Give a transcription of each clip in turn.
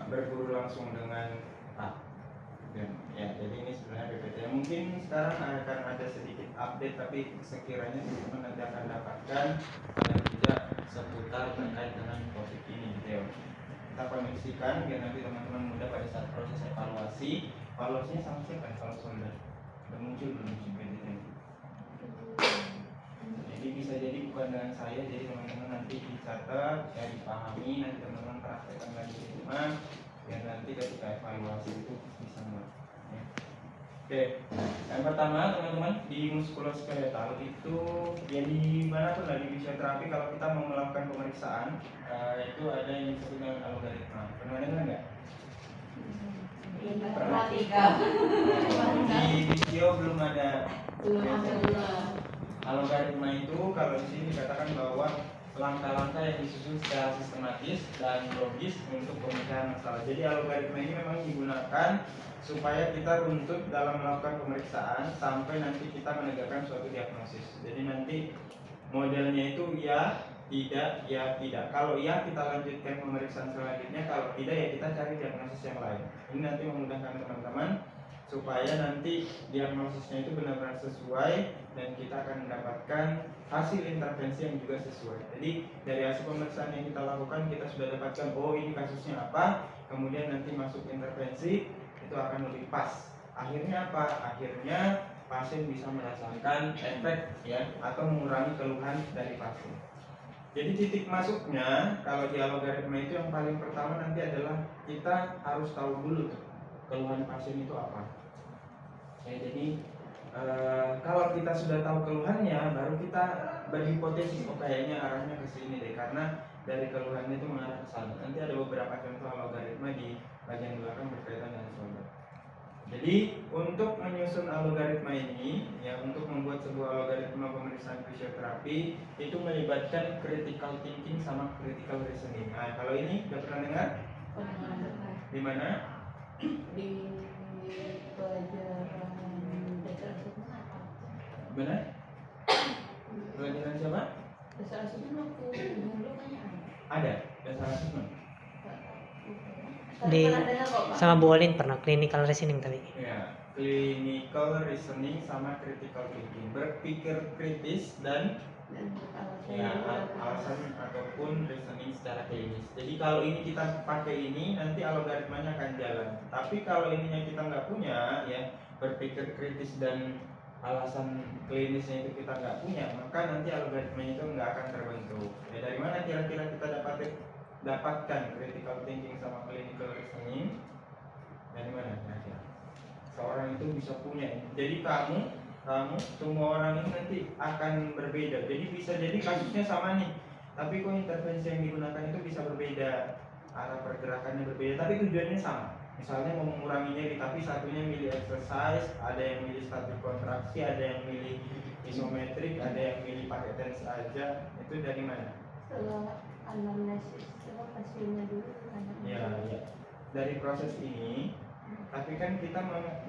berguru langsung dengan A. Ya, jadi ini sebenarnya PPT. Mungkin sekarang akan ada sedikit update, tapi sekiranya teman-teman nanti akan dapatkan paling tidak seputar terkait dengan topik ini gitu ya. Kita koneksikan biar nanti teman-teman mudah pada saat proses evaluasi. Evaluasinya sama siapa? Kalau sudah muncul belum si PPT? Jadi bisa jadi bukan dengan saya, jadi teman-teman nanti dicatat, ya dipahami, nanti teman-teman praktekkan lagi di rumah, biar nanti ketika evaluasi itu bisa melakukan. Ya. Oke, yang pertama teman-teman di muskuloskeletal itu ya di mana pun lah di fisioterapi kalau kita mau melakukan pemeriksaan itu ada yang disebut dengan algoritma. Pernah dengar nggak? Pernah. Di video belum ada. Algoritma itu kalau di sini dikatakan bahwa langkah-langkah yang disusun secara sistematis dan logis untuk pemecahan masalah. Jadi algoritma ini memang digunakan supaya kita runtut dalam melakukan pemeriksaan sampai nanti kita menegakkan suatu diagnosis. Jadi nanti modelnya itu ya, tidak, ya, tidak. Kalau ya kita lanjutkan pemeriksaan selanjutnya, kalau tidak ya kita cari diagnosis yang lain. Ini nanti memudahkan teman-teman supaya nanti diagnosisnya itu benar-benar sesuai dan kita akan mendapatkan hasil intervensi yang juga sesuai. Jadi dari hasil pemeriksaan yang kita lakukan kita sudah dapatkan oh ini kasusnya apa, kemudian nanti masuk intervensi itu akan lebih pas. Akhirnya apa? Akhirnya pasien bisa merasakan efek ya atau mengurangi keluhan dari pasien. Jadi titik masuknya kalau di algoritma itu yang paling pertama nanti adalah kita harus tahu dulu keluhan pasien itu apa. Ya, jadi kalau kita sudah tahu keluhannya, baru kita berhipotesis oh kayaknya arahnya ke sini deh, karena dari keluhannya itu mengarah ke sana. Nanti ada beberapa contoh algoritma di bagian belakang berkaitan dengan shoulder. Jadi untuk menyusun algoritma ini, ya untuk membuat sebuah algoritma pemeriksaan fisioterapi itu melibatkan critical thinking sama critical reasoning. Nah kalau ini sudah pernah dengar? Di mana? Di pelajaran benar? Pelajaran siapa? dasar asesmen aku dulu banyak ada dasar asesmen di sama Bu Olin pernah clinical reasoning tadi. Ya, clinical reasoning sama critical thinking, berpikir kritis dan ya, alasan ataupun reasoning secara klinis. Jadi kalau ini kita pakai ini nanti algoritmanya akan jalan. Tapi kalau ininya kita nggak punya ya berpikir kritis dan alasan klinisnya itu kita nggak punya, maka nanti algoritmanya itu nggak akan terbentuk. Ya dari mana kira-kira kita dapatkan critical thinking sama clinical reasoning? Dari mana kira-kira? Seorang itu bisa punya. Jadi kamu semua orang ini nanti akan berbeda. Jadi bisa jadi kasusnya sama nih, tapi kok intervensi yang digunakan itu bisa berbeda, arah pergerakannya berbeda, tapi tujuannya sama. Misalnya mau mengurangi nyeri, tapi satunya milih exercise, ada yang milih static kontraksi, ada yang milih isometrik, ada yang milih pakai tense aja. Itu dari mana? setelah anamnesis pasiennya dulu Ya. Dari proses ini, tapi kan kita harus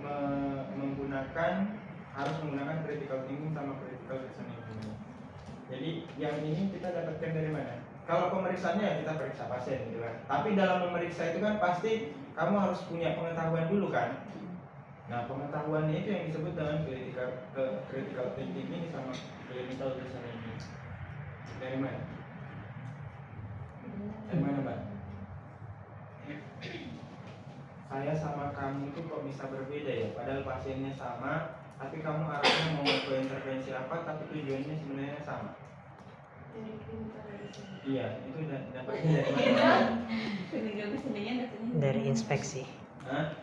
menggunakan critical thinking sama critical reasoning ini. Jadi yang ini kita dapatkan dari mana? Kalau pemeriksaannya ya kita periksa pasien gitu kan. Tapi dalam memeriksa itu kan pasti kamu harus punya pengetahuan dulu kan. Nah pengetahuannya itu yang disebut dengan critical thinking ini sama clinical reasoning ini. Dari mana? Dari mana Mbak? Saya sama kamu itu kok bisa berbeda ya? Padahal pasiennya sama, tapi kamu arahnya mau ke intervensi apa, tapi tujuannya sebenarnya sama. Iya, itu dapatnya dari mana? Dari inspeksi. Hah?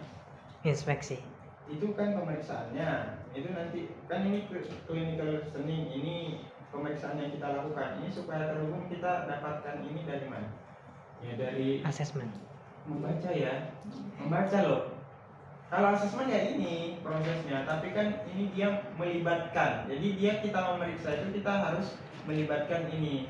Inspeksi. Itu kan pemeriksaannya. Itu nanti kan ini clinical reasoning, ini pemeriksaan yang kita lakukan. Ini supaya terhubung kita dapatkan ini dari mana? Ya dari Asesmen. membaca ya, membaca loh. Kalau asesmen ya ini prosesnya, tapi kan ini dia melibatkan. Jadi kita memeriksa itu kita harus melibatkan ini.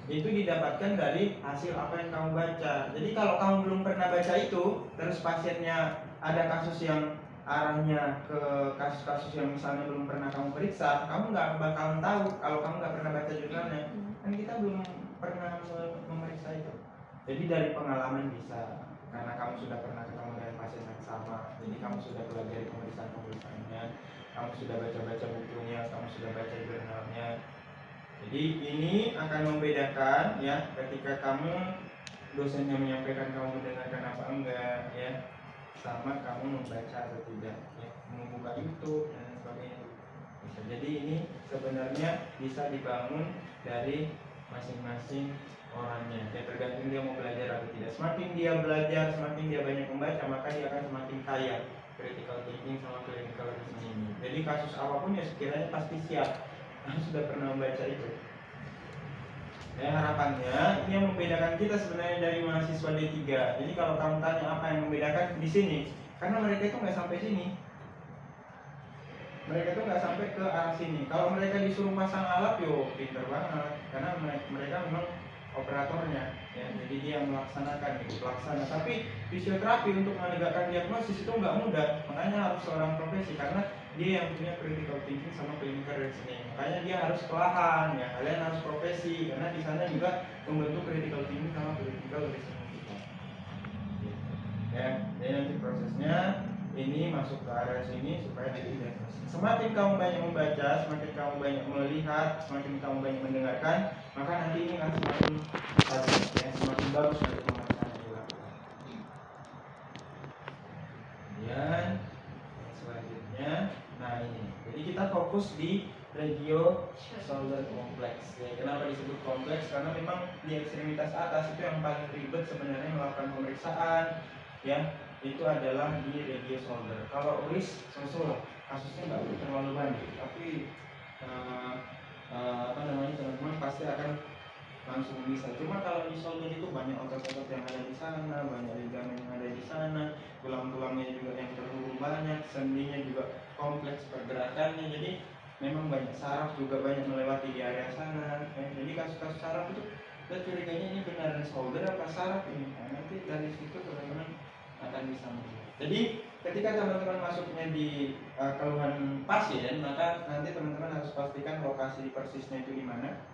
Itu didapatkan dari hasil apa yang kamu baca. Jadi kalau kamu belum pernah baca itu, terus pasiennya ada kasus yang arahnya ke kasus-kasus yang misalnya belum pernah kamu periksa, kamu nggak bakalan tahu kalau kamu nggak pernah baca jurnalnya. Kan kita belum pernah memeriksa itu. Jadi dari pengalaman bisa, karena kamu sudah pernah ketemu dengan pasien yang sama, jadi kamu sudah pelajari pemeriksaan-pemeriksaannya, kamu sudah baca-baca bukunya, kamu sudah baca jurnalnya. Jadi ini akan membedakan ya ketika kamu dosennya menyampaikan kamu mendengarkan apa enggak ya, sama kamu membaca atau tidak ya, membuka YouTube dan sebagainya. Bisa jadi ini sebenarnya bisa dibangun dari masing-masing orangnya ya, tergantung dia mau belajar atau tidak. Semakin dia belajar, semakin dia banyak membaca, maka dia akan semakin kaya critical thinking sama clinical reasoning. Jadi kasus apapun ya sekiranya pasti siap karena sudah pernah membaca itu. Ya, harapannya ini yang membedakan kita sebenarnya dari mahasiswa D3. Jadi kalau kamu tanya apa yang membedakan di sini, karena mereka itu nggak sampai sini. Mereka itu nggak sampai ke arah sini. Kalau mereka disuruh pasang alat, yo pinter banget, karena mereka memang operatornya, ya. Jadi dia yang melaksanakan, gitu, pelaksana. Tapi fisioterapi untuk menegakkan diagnosis itu nggak mudah, makanya harus seorang profesi karena dia yang punya critical thinking sama clinical reasoning. Makanya dia harus perlahan, ya. Kalian harus profesi karena di sana juga membentuk critical thinking sama clinical reasoning kita. Ya, jadi nanti prosesnya ini masuk ke area sini supaya didiagnosis. Semakin kamu banyak membaca, semakin kamu banyak melihat, semakin kamu banyak mendengarkan, maka nanti ini akan semakin tajam, ya, semakin bagus dari pemeriksaan yang dilakukan. Kemudian yang selanjutnya, nah ini, jadi kita fokus di regio shoulder complex. Ya, kenapa disebut kompleks? Karena memang di ekstremitas atas itu yang paling ribet sebenarnya melakukan pemeriksaan, ya. Itu adalah di regio shoulder. Kalau wrist so-so lah, kasusnya nggak terlalu banyak, tapi teman-teman pasti akan langsung bisa. Cuma kalau di shoulder itu banyak otot-otot yang ada di sana, banyak ligamen yang ada di sana, tulang-tulangnya juga yang terhubung banyak, sendinya juga kompleks pergerakannya. Jadi memang banyak saraf juga banyak melewati di area sana. Jadi kasus-kasus saraf itu kita curiganya ini beneran shoulder apa saraf ini. Nah, nanti dari situ teman-teman akan bisa melihat. Jadi ketika teman-teman masuknya di keluhan pasien, maka nanti teman-teman harus pastikan lokasi persisnya itu di mana,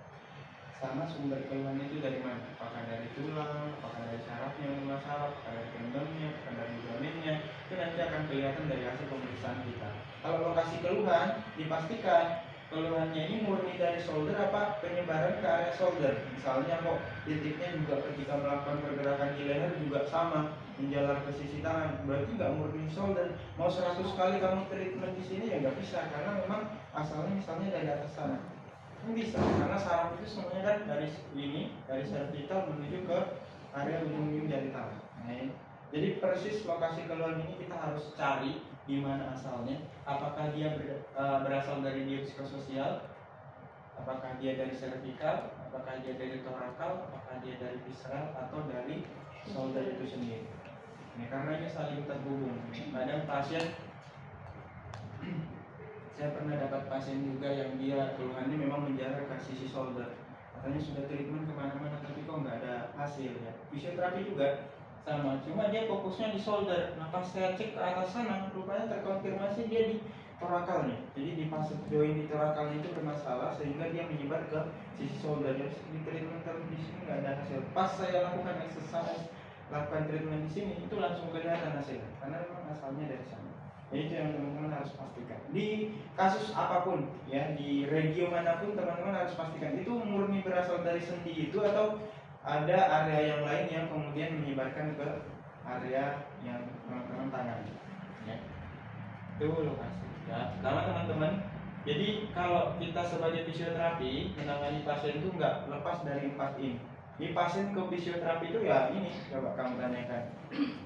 sama sumber keluhannya itu dari mana. Apakah dari tulang, apakah dari sarafnya yang bermasalah, apakah dari tendonnya, apakah dari ligamennya. Itu nanti akan kelihatan dari hasil pemeriksaan kita. Kalau lokasi keluhan dipastikan keluhannya ini murni dari shoulder apa penyebaran ke area shoulder. Misalnya kok titiknya juga ketika melakukan pergerakan di leher juga sama, menjalar ke sisi tangan, berarti nggak murni shoulder. Mau 100 kali kamu treatment di sini ya nggak bisa, karena memang asalnya misalnya dari atas sana. Ini bisa, karena saraf itu semuanya kan dari ini, dari cervical menuju ke area ujung-ujung jari tangan. Nah, jadi persis lokasi keluhan ini kita harus cari di mana asalnya. Apakah dia berasal dari dia psikososial, apakah dia dari cervical, apakah dia dari thoracal, apakah dia dari visceral, atau dari shoulder itu sendiri. Nah, karena ini saling terhubung. Kadang pasien, saya pernah dapat pasien juga yang dia keluhannya memang menjalar ke sisi shoulder. Katanya sudah treatment kemana-mana tapi kok nggak ada hasil ya. Fisioterapi juga sama, cuma dia fokusnya di shoulder. Nah pas saya cek ke atas sana, rupanya terkonfirmasi dia di thorakalnya. Jadi di fase joint di thorakalnya itu bermasalah sehingga dia menyebar ke sisi shoulder. Jadi di treatment di sini nggak ada hasil. Pas saya lakukan exercise, lakukan treatment di sini, itu langsung kelihatan hasilnya karena memang asalnya dari sana. Jadi itu yang teman-teman harus pastikan. Di kasus apapun ya, di regio manapun teman-teman harus pastikan itu murni berasal dari sendi itu atau ada area yang lain yang kemudian menyebarkan ke area yang teman-teman tangani. Ya. Itu lokasi. Ya, pertama teman-teman. Jadi kalau kita sebagai fisioterapi menangani pasien itu nggak lepas dari 4 ini. Di pasien ke fisioterapi itu ya ini, coba kamu tanyakan,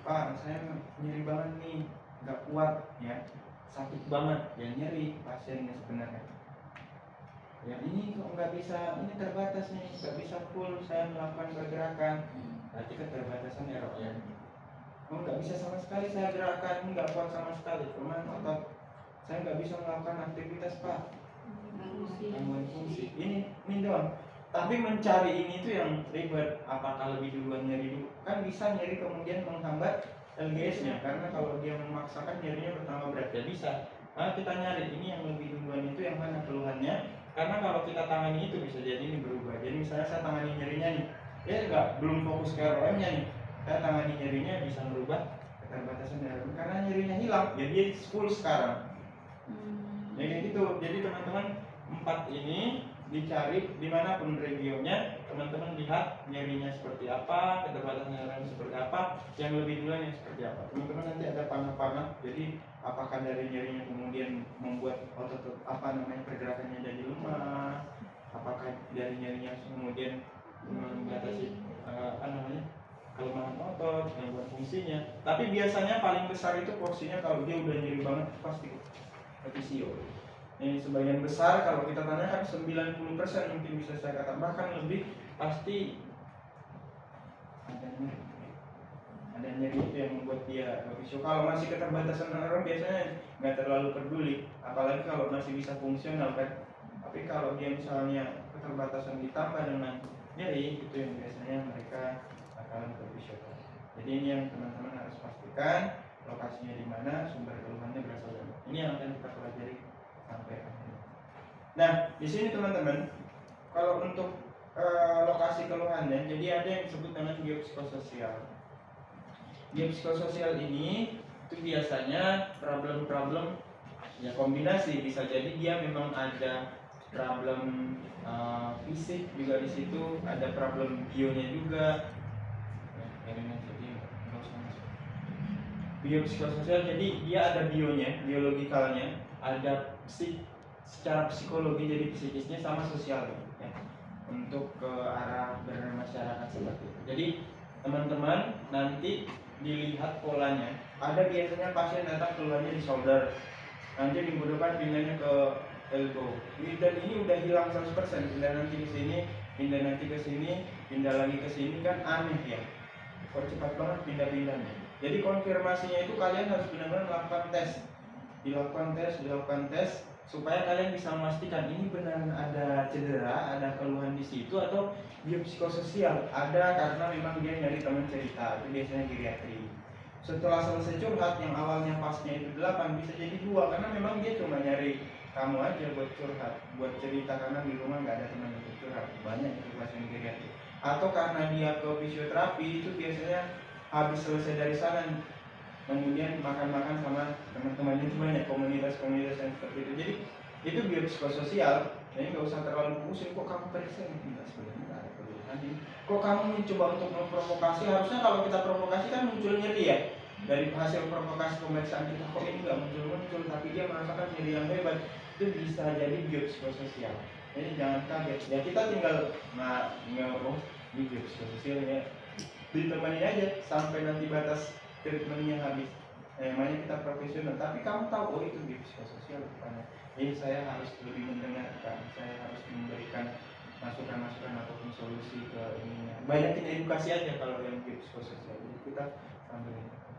Pak, saya nyeri banget nih, nggak kuat, ya, sakit banget, ya nyeri pasiennya sebenarnya. Ya ini kok nggak bisa, ini terbatas nih, nggak bisa full saya melakukan pergerakan. Berarti keterbatasan ya, ya. Oh nggak bisa sama sekali saya gerakan, ini nggak kuat sama sekali, cuman otot saya nggak bisa melakukan aktivitas Pak. Gangguan fungsi. Ini doang. Tapi mencari ini itu yang ribet. Apakah lebih duluan nyeri dulu? Kan bisa nyeri kemudian menghambat LGS-nya, karena kalau dia memaksakan nyerinya bertambah berat ya bisa. Nah kita nyari ini yang lebih duluan itu yang mana keluhannya. Karena kalau kita tangani itu bisa jadi ini berubah. Jadi misalnya saya tangani nyerinya nih, dia belum fokus ke ROM-nya nih, Kita tangani nyerinya bisa merubah keterbatasan neuron karena nyerinya hilang, ya dia full sekarang. Ya kayak gitu. Jadi teman-teman 4 ini dicari dimanapun regionnya, teman-teman lihat nyerinya seperti apa, keterbatasan neuron seperti apa, yang lebih duluan yang seperti apa. Teman-teman nanti ada panah-panah. Jadi apakah dari nyerinya kemudian membuat otot pergerakannya jadi lemah, apakah dari nyerinya kemudian membatasi kelemahan otot, gangguan fungsinya. Tapi biasanya paling besar itu porsinya kalau dia udah nyeri banget pasti episio. Ini sebagian besar kalau kita tanyakan 90% mungkin bisa saya katakan bahkan lebih pasti ada nyeri itu yang membuat dia episio. Kalau masih keterbatasan neuron biasanya nggak terlalu peduli, apalagi kalau masih bisa fungsional kan. Tapi kalau dia misalnya keterbatasan ditambah dengan nyeri, itu yang biasanya mereka akan episio. Jadi ini yang teman-teman harus pastikan lokasinya di mana, sumber keluhannya berasal dari. Ini yang akan kita pelajari sampai akhir. Nah, di sini teman-teman, kalau untuk lokasi keluhannya, jadi ada yang disebut dengan biopsikososial. Biopsikososial ini itu biasanya problem-problem ya kombinasi, bisa jadi dia memang ada problem fisik juga di situ, ada problem bionya juga. Biopsikososial jadi dia ada bionya, biologikalnya, ada secara psikologi jadi psikisnya sama sosialnya ya, untuk ke arah bermasyarakat seperti itu. Jadi teman-teman nanti dilihat polanya, ada biasanya pasien datang keluarnya di shoulder, nanti minggu depan pindahnya ke elbow, dan ini udah hilang 100%, pindah nanti ke sini, pindah nanti ke sini, pindah lagi ke sini, kan aneh ya, kok cepat banget pindah-pindahnya. Jadi konfirmasinya itu kalian harus benar-benar melakukan tes, dilakukan tes supaya kalian bisa memastikan ini benar ada cedera, ada keluhan di situ, atau biopsikososial ada karena memang dia nyari teman cerita, itu biasanya geriatri. Setelah selesai curhat yang awalnya pasnya itu 8 bisa jadi 2 karena memang dia cuma nyari kamu aja buat curhat, buat cerita karena di rumah nggak ada teman untuk curhat. Banyak itu pasien geriatri. Atau karena dia ke fisioterapi itu biasanya habis selesai dari sana kemudian makan-makan sama teman-temannya, itu banyak komunitas-komunitas yang seperti itu. Jadi itu biopsikososial. Jadi nggak usah terlalu pusing, kok kamu periksa tidak, sebenarnya nggak ada keluhan. Kok kamu mencoba untuk memprovokasi, harusnya kalau kita provokasi kan muncul nyeri ya. Dari hasil provokasi pemeriksaan kita kok ini nggak muncul, tapi dia merasakan nyeri yang hebat, itu bisa jadi biopsikososial. Jadi jangan kaget. Ya kita tinggal di biopsikososial ya, ditemani aja sampai nanti batas treatmentnya habis. Namanya kita profesional, tapi kamu tahu oh itu biopsikososial rupanya. Jadi saya harus lebih mendengarkan, saya harus memberikan masukan-masukan ataupun solusi ke ini. Banyakin edukasi aja kalau yang biopsikososial. Jadi kita sambil.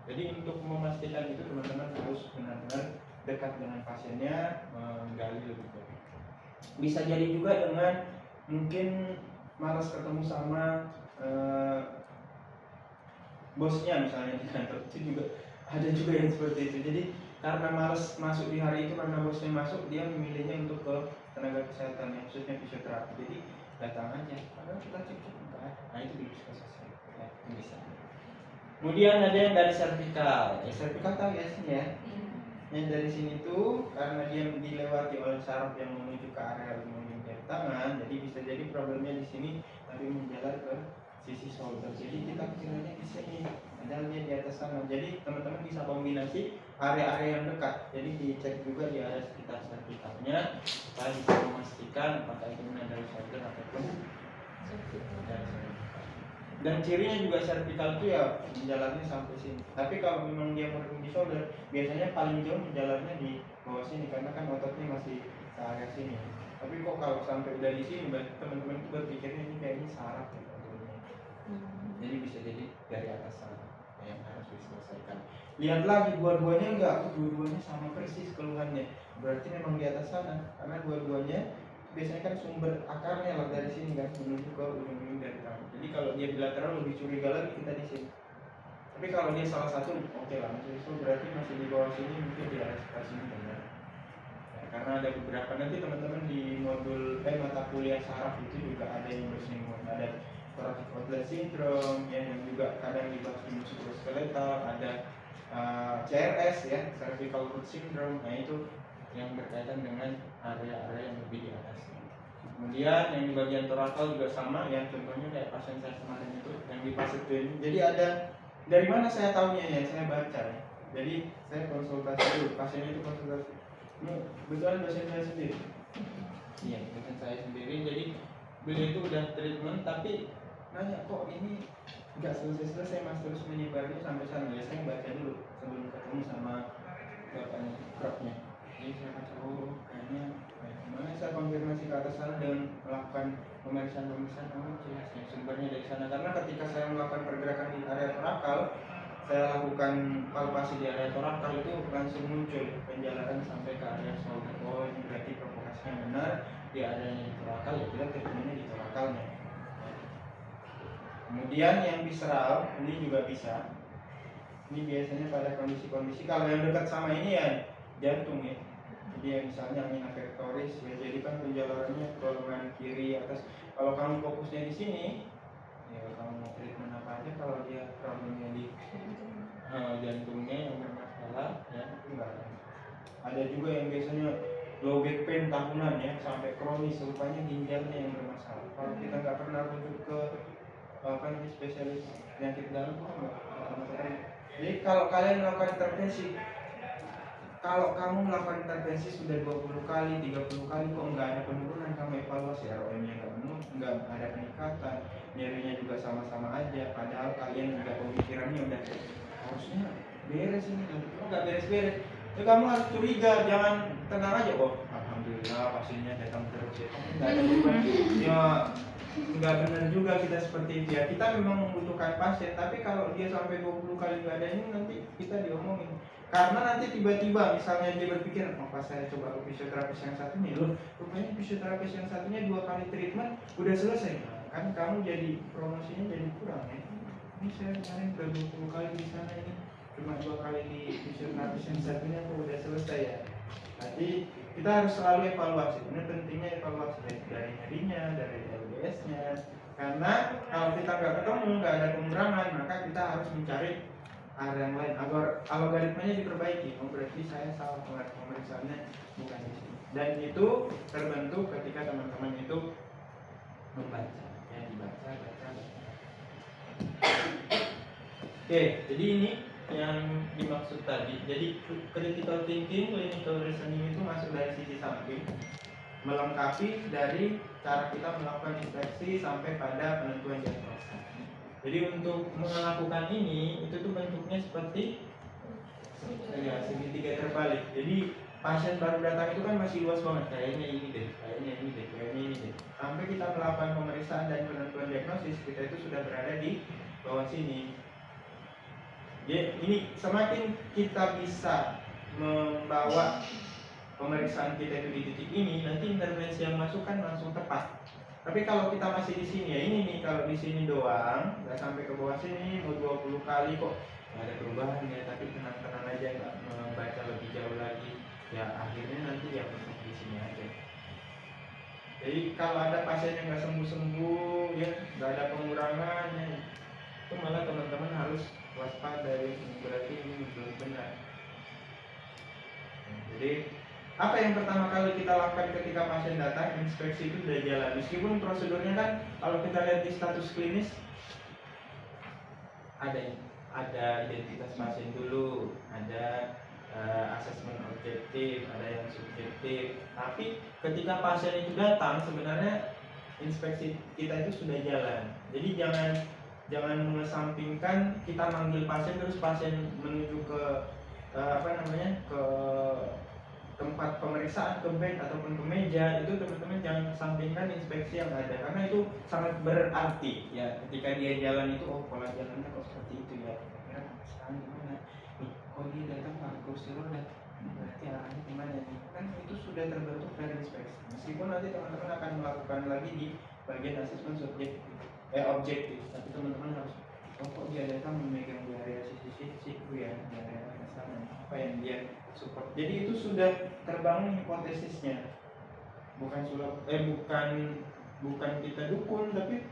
Jadi untuk memastikan itu teman-teman harus benar-benar dekat dengan pasiennya, menggali lebih jauh. Bisa jadi juga dengan mungkin malas ketemu sama bosnya misalnya di kantor, itu juga ada juga yang seperti itu. Jadi karena malas masuk di hari itu karena bosnya masuk, dia memilihnya untuk ke tenaga kesehatan yang khususnya fisioterapi. Jadi datang aja, padahal kita cek enggak. Nah itu biopsikososial ya, itu bisa. Kemudian ada yang dari servikal. Servikal tahu ya sini ya. Yang dari sini tuh karena dia dilewati oleh saraf yang menuju ke area ujung jari tangan, jadi bisa jadi problemnya di sini tapi menjalar ke sisi shoulder. Jadi kita kiranya di sini, padahal dia di atas sana. Jadi teman-teman bisa kombinasi area-area yang dekat. Jadi dicek juga di area sekitar servikalnya supaya bisa memastikan apakah itu dari shoulder ataupun dari servikal. Dan cirinya juga servikal itu ya menjalarnya sampai sini. Tapi kalau memang dia murni di shoulder, biasanya paling jauh menjalarnya di bawah sini karena kan ototnya masih ke area sini. Tapi kok kalau sampai udah di sini, teman-teman itu berpikirnya ini kayaknya saraf gitu. Jadi bisa jadi dari atas sana yang harus diselesaikan. Lihat lagi dua-duanya enggak, dua-duanya sama persis keluhannya. Berarti memang di atas sana karena dua-duanya biasanya kan sumber akarnya lah dari sini kan menuju ke ujung-ujung dari tangan. Jadi kalau dia bilateral lebih curiga lagi kita di sini. Tapi kalau dia salah satu oke lah, masih itu berarti masih di bawah sini mungkin di area sekitar sini benar. Ya, karena ada beberapa nanti teman-teman di modul mata kuliah saraf itu juga ada yang bersinggungan, ada thoracic outlet syndrome ya, yang juga kadang dibahas di muskuloskeletal, ada CRS ya, cervical root syndrome. Nah itu yang berkaitan dengan area-area yang lebih di atas. Kemudian yang di bagian torakal juga sama ya, contohnya kayak pasien saya kemarin itu yang di fase 2. Jadi ada, dari mana saya tahunya ya, saya baca ya. Jadi saya konsultasi dulu, pasiennya itu konsultasi. Ini kebetulan pasien saya sendiri. Iya, pasien saya sendiri. Jadi beliau itu udah treatment tapi nanya kok ini nggak selesai mas, terus menyebarnya sampai sana. Ya saya baca dulu sebelum ketemu sama bapaknya, propnya. Jadi saya baca, oh kayaknya gimana, saya konfirmasi ke atas sana dengan melakukan pemeriksaan jelasnya sumbernya dari sana. Karena ketika saya melakukan pergerakan di area torakal, saya lakukan palpasi di area torakal, itu langsung muncul penjalanan sampai ke area shoulder. Oh ini berarti provokasinya benar di areanya di torakal, ya kita treatmentnya di torakalnya. Kemudian yang visceral ini juga bisa. Ini biasanya pada kondisi-kondisi kalau yang dekat sama ini ya jantung ya. Jadi ya misalnya angina pectoris ya, jadi kan penjalanannya ke lengan kiri atas. Kalau kamu fokusnya di sini, ya kamu mau treatment apa aja, kalau dia problemnya di jantungnya yang bermasalah ya itu enggak ada. Ada juga yang biasanya low back pain tahunan ya sampai kronis, rupanya ginjalnya yang bermasalah. Kalau kita nggak pernah rujuk ke spesialis penyakit dalam, jadi kalau kalian melakukan intervensi, kalau kamu melakukan intervensi sudah 20 kali, 30 kali kok nggak ada penurunan, kamu evaluasi ROM-nya nggak ada peningkatan, nyerinya juga sama-sama aja, padahal kalian juga pemikirannya udah harusnya beres ini, kok nggak beres-beres. Ya kamu harus curiga, jangan tenang aja, oh alhamdulillah pasiennya datang terus ya. Nggak ada juga. Ya nggak benar juga kita seperti itu ya. Kita memang membutuhkan pasien, tapi kalau dia sampai 20 kali nggak ada ini, nanti kita diomongin. Karena nanti tiba-tiba misalnya dia berpikir, oh pas saya coba ke fisioterapis yang satunya, loh rupanya fisioterapis yang satunya 2 kali treatment udah selesai. Nah, kan kamu jadi promosinya jadi kurang ya. Ini saya kemarin udah 20 kali di sana, ini cuma 2 kali di fisioterapis yang satunya kok udah selesai ya. Jadi kita harus selalu evaluasi. Ini pentingnya evaluasi dari nyerinya, dari LBS-nya. Karena kalau kita nggak ketemu, nggak ada pengurangan, maka kita harus mencari area yang lain agar algoritmanya diperbaiki. Oh berarti saya salah pemeriksaannya bukan di sini. Dan itu terbentuk ketika teman-teman itu membaca, ya dibaca. Oke, jadi ini yang dimaksud tadi. Jadi critical thinking, clinical reasoning itu masuk dari sisi samping, melengkapi dari cara kita melakukan inspeksi sampai pada penentuan diagnosa. Jadi untuk melakukan ini itu tuh bentuknya seperti ya segitiga terbalik. Jadi pasien baru datang itu kan masih luas banget, kayaknya ini deh, kayaknya ini deh. Sampai kita melakukan pemeriksaan dan penentuan diagnosis, kita itu sudah berada di bawah sini. Ya, ini semakin kita bisa membawa pemeriksaan kita itu di titik ini, nanti intervensi yang masuk kan langsung tepat. Tapi kalau kita masih di sini ya ini nih, kalau di sini doang, nggak sampai ke bawah sini, mau 20 kali kok nggak ada perubahan ya, tapi tenang-tenang aja, nggak membaca lebih jauh lagi, ya akhirnya nanti ya masuk di sini aja. Jadi kalau ada pasien yang nggak sembuh-sembuh, ya nggak ada pengurangan, ya, itu malah teman-teman harus waspada, ya, berarti ini belum benar. Jadi apa yang pertama kali kita lakukan ketika pasien datang? Inspeksi itu sudah jalan. Meskipun prosedurnya kan kalau kita lihat di status klinis ada identitas pasien dulu, ada asesmen objektif, ada yang subjektif. Tapi ketika pasien itu datang, sebenarnya inspeksi kita itu sudah jalan. Jadi jangan mengesampingkan kita manggil pasien terus pasien menuju ke ke tempat pemeriksaan, ke bed ataupun ke meja. Itu teman-teman jangan sampingkan inspeksi yang ada, karena itu sangat berarti ya. Ketika dia jalan itu, oh pola jalannya kok seperti itu ya, kira sekarang gimana nih, kok dia datang pakai kursi roda, berarti arahnya gimana nih, kan itu sudah terbentuk dari inspeksi. Meskipun nanti teman-teman akan melakukan lagi di bagian asesmen objektif, tapi teman-teman harus, oh kok dia datang memegang di area sisi-sisi ya, di area sana, apa yang dia support. Jadi itu sudah terbangun hipotesisnya, bukan kita dukun, tapi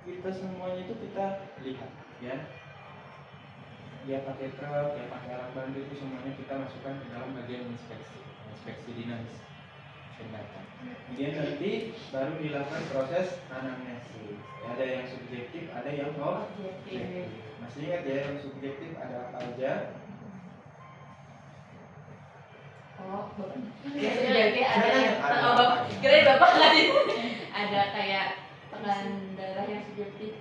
kita semuanya itu kita lihat ya. Dia pakai truk, dia pakai alat bantu, itu semuanya kita masukkan ke dalam bagian inspeksi dinamis pendataan. Kemudian nanti baru dilakukan proses anamnesis. Ada yang subjektif, ada yang objektif. Masih ingat ya, yang subjektif ada apa aja? Oh, Jadi ada yang Ada. kira bapak ngasih ada kayak tekanan darah yang subjektif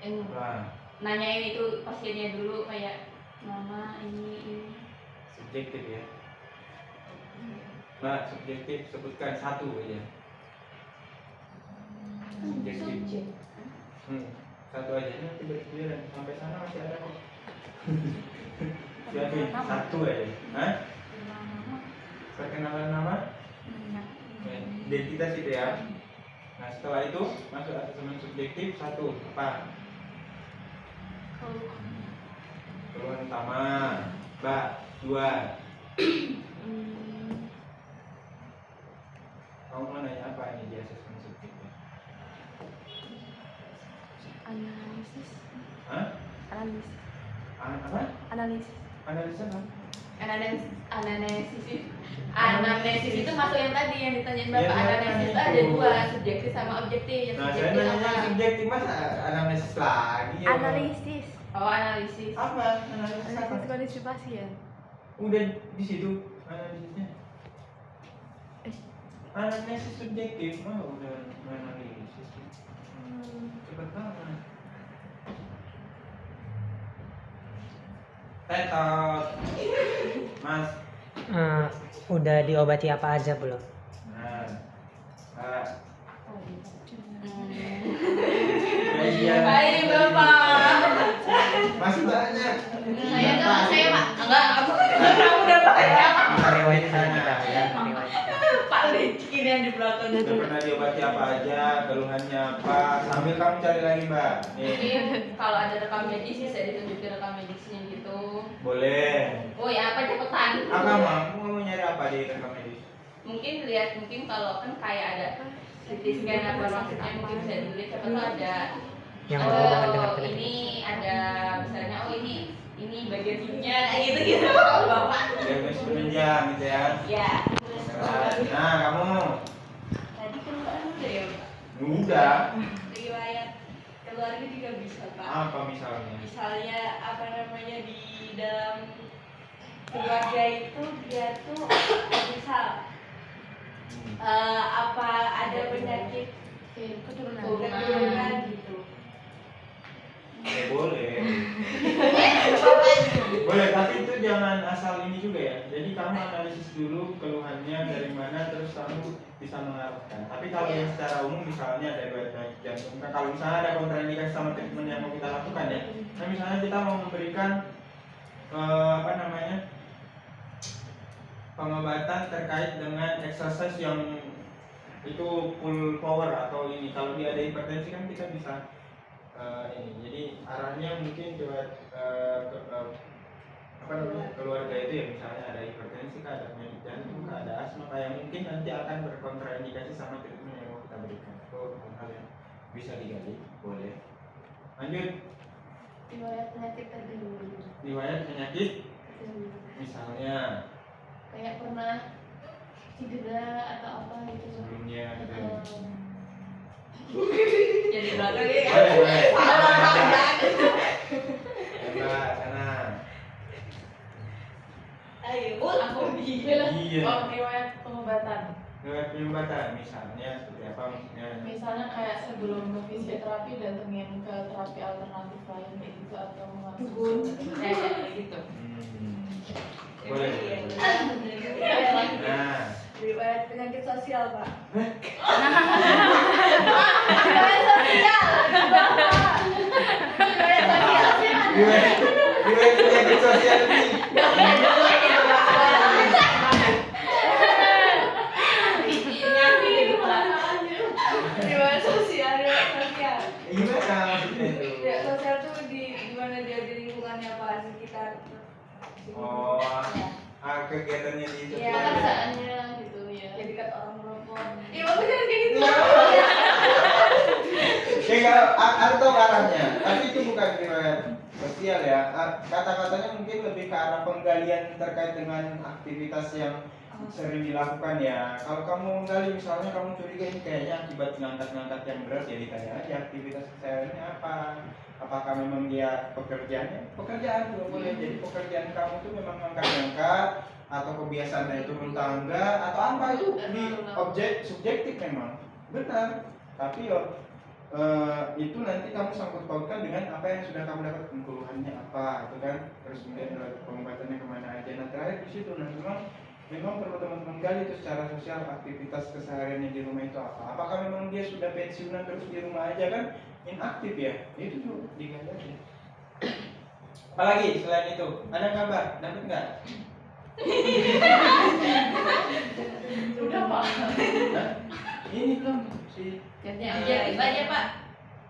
yang Nah, nanyain itu pasiennya dulu kayak mama ini subjektif ya. Nah, subjektif sebutkan satu aja. Subjektif. Satu aja, nanti bergiliran sampai sana masih ada kok. Jadi satu aja. Hah? Perkenalan nama? Identitas itu ya. Nah, setelah itu masuk asesmen subjektif satu apa? Keluhan utama. Mbak, dua. Kamu mau nanya apa ini di asesmen subjektif? Analisis. Hah? Analisis. Apa? Analisis. Analisa apa? anamnesis itu masuk yang tadi yang ditanyain bapak. Ya, Anamnesis itu ada dua, subjektif sama objektif. Yang Nah, saya subjektif nanya apa? subjektif, masa anamnesis lagi ya? Analisis. Oh, analisis. Apa? Analisis apa? Analisis kondisi pasien. Udah di situ analisisnya. Anamnesis subjektif, udah analisis. Cepet banget. Tetot, Mas. Udah diobati apa aja belum? Nah, Pak. Hai Iya. bapak. Masih banyak. Saya pak. Enggak, kamu udah banyak. Riwayat kita ya. Pak licik ini yang di belakang. Udah pernah diobati apa aja, keluhannya apa? Sambil kamu cari lagi, Mbak. Nih, Mungkin kalau ada rekam medis bisa ditunjukin rekam medisnya gitu. boleh. Oh ya apa cepetan? Apa mau nyari apa di rekam medis? Mungkin lihat kalau kan kayak ada CT scan apa maksudnya mungkin bisa dilihat siapa tuh ada Yang berhubungan dengan penyakit. ini ada misalnya ini bagian hidungnya kayak gitu gitu bapak. Diagnosis penunjang gitu ya. Ya. Nah, kamu Tadi keluar udah ya pak. udah. Riwayat keluarga juga bisa pak. Apa misalnya? Misalnya apa namanya di dalam keluarga itu dia tuh misal apa ada penyakit keturunan gitu. Ya, boleh. Boleh, tapi itu jangan asal ini juga ya. Jadi kamu analisis dulu keluhannya dari mana, terus kamu bisa mengarahkan. Tapi kalau yang secara umum misalnya ada riwayat penyakit jantung, kalau misalnya ada kontraindikasi sama treatment yang mau kita lakukan ya. Nah, misalnya kita mau memberikan pengobatan terkait dengan exercise yang itu full power atau ini. Kalau dia ada hipertensi kan kita bisa ini. Jadi arahnya mungkin keluarga itu ya, misalnya ada hipertensi, ada penyakit jantung, ada asma, kayak mungkin nanti akan berkontraindikasi sama treatment yang mau kita berikan. Itu hal yang bisa digali, boleh. Lanjut. Riwayat penyakit terdahulu. Riwayat penyakit, misalnya Kayak pernah cedera atau apa gitu. sebelumnya gitu. Jadi belakang ya kan. Boleh. Salah. Ya, Mbak, sana. Ayo, aku Iya. Oh, riwayat pengobatan. Riwayat penyumbatan, misalnya seperti apa maksudnya? Misalnya kayak sebelum ke fisioterapi datengin ke terapi alternatif lain kayak gitu atau langsung Kayak gitu. Boleh. Nah, Riwayat penyakit sosial, Pak. riwayat penyakit sosial ini. Riwayat sosial. Gimana maksudnya itu? Riwayat sosial tuh di mana dia di lingkungannya Pak sekitar. Oh, kegiatannya di Iya. sosial. Perasaannya gitu ya. Jadi dekat orang merokok. Iya, bagus jangan kayak gitu. Kayak atau arahnya, tapi itu bukan riwayat sosial ya. Kata-katanya mungkin lebih ke arah penggalian terkait dengan aktivitas yang sering dilakukan ya. Kalau kamu menggali misalnya kamu curiga ini kayaknya akibat ngangkat-ngangkat yang berat, ya ditanya aja aktivitas kesehariannya apa. Apakah memang dia pekerjaan juga boleh. Jadi pekerjaan kamu tuh memang ngangkat-ngangkat atau kebiasaannya itu turun tangga atau apa, itu di objek subjektif memang benar. Tapi itu nanti kamu sangkut pautkan dengan apa yang sudah kamu dapat, keluhannya apa itu kan, terus kemudian pengobatannya kemana aja. Nah terakhir di situ memang perlu teman-teman gali itu secara sosial aktivitas kesehariannya di rumah itu apa. Apakah memang dia sudah pensiunan terus di rumah aja kan inaktif ya, itu tuh digali aja. Apalagi selain itu ada gambar dapat nggak? Sudah Pak. Nah, ini belum sih. Objektif aja Pak.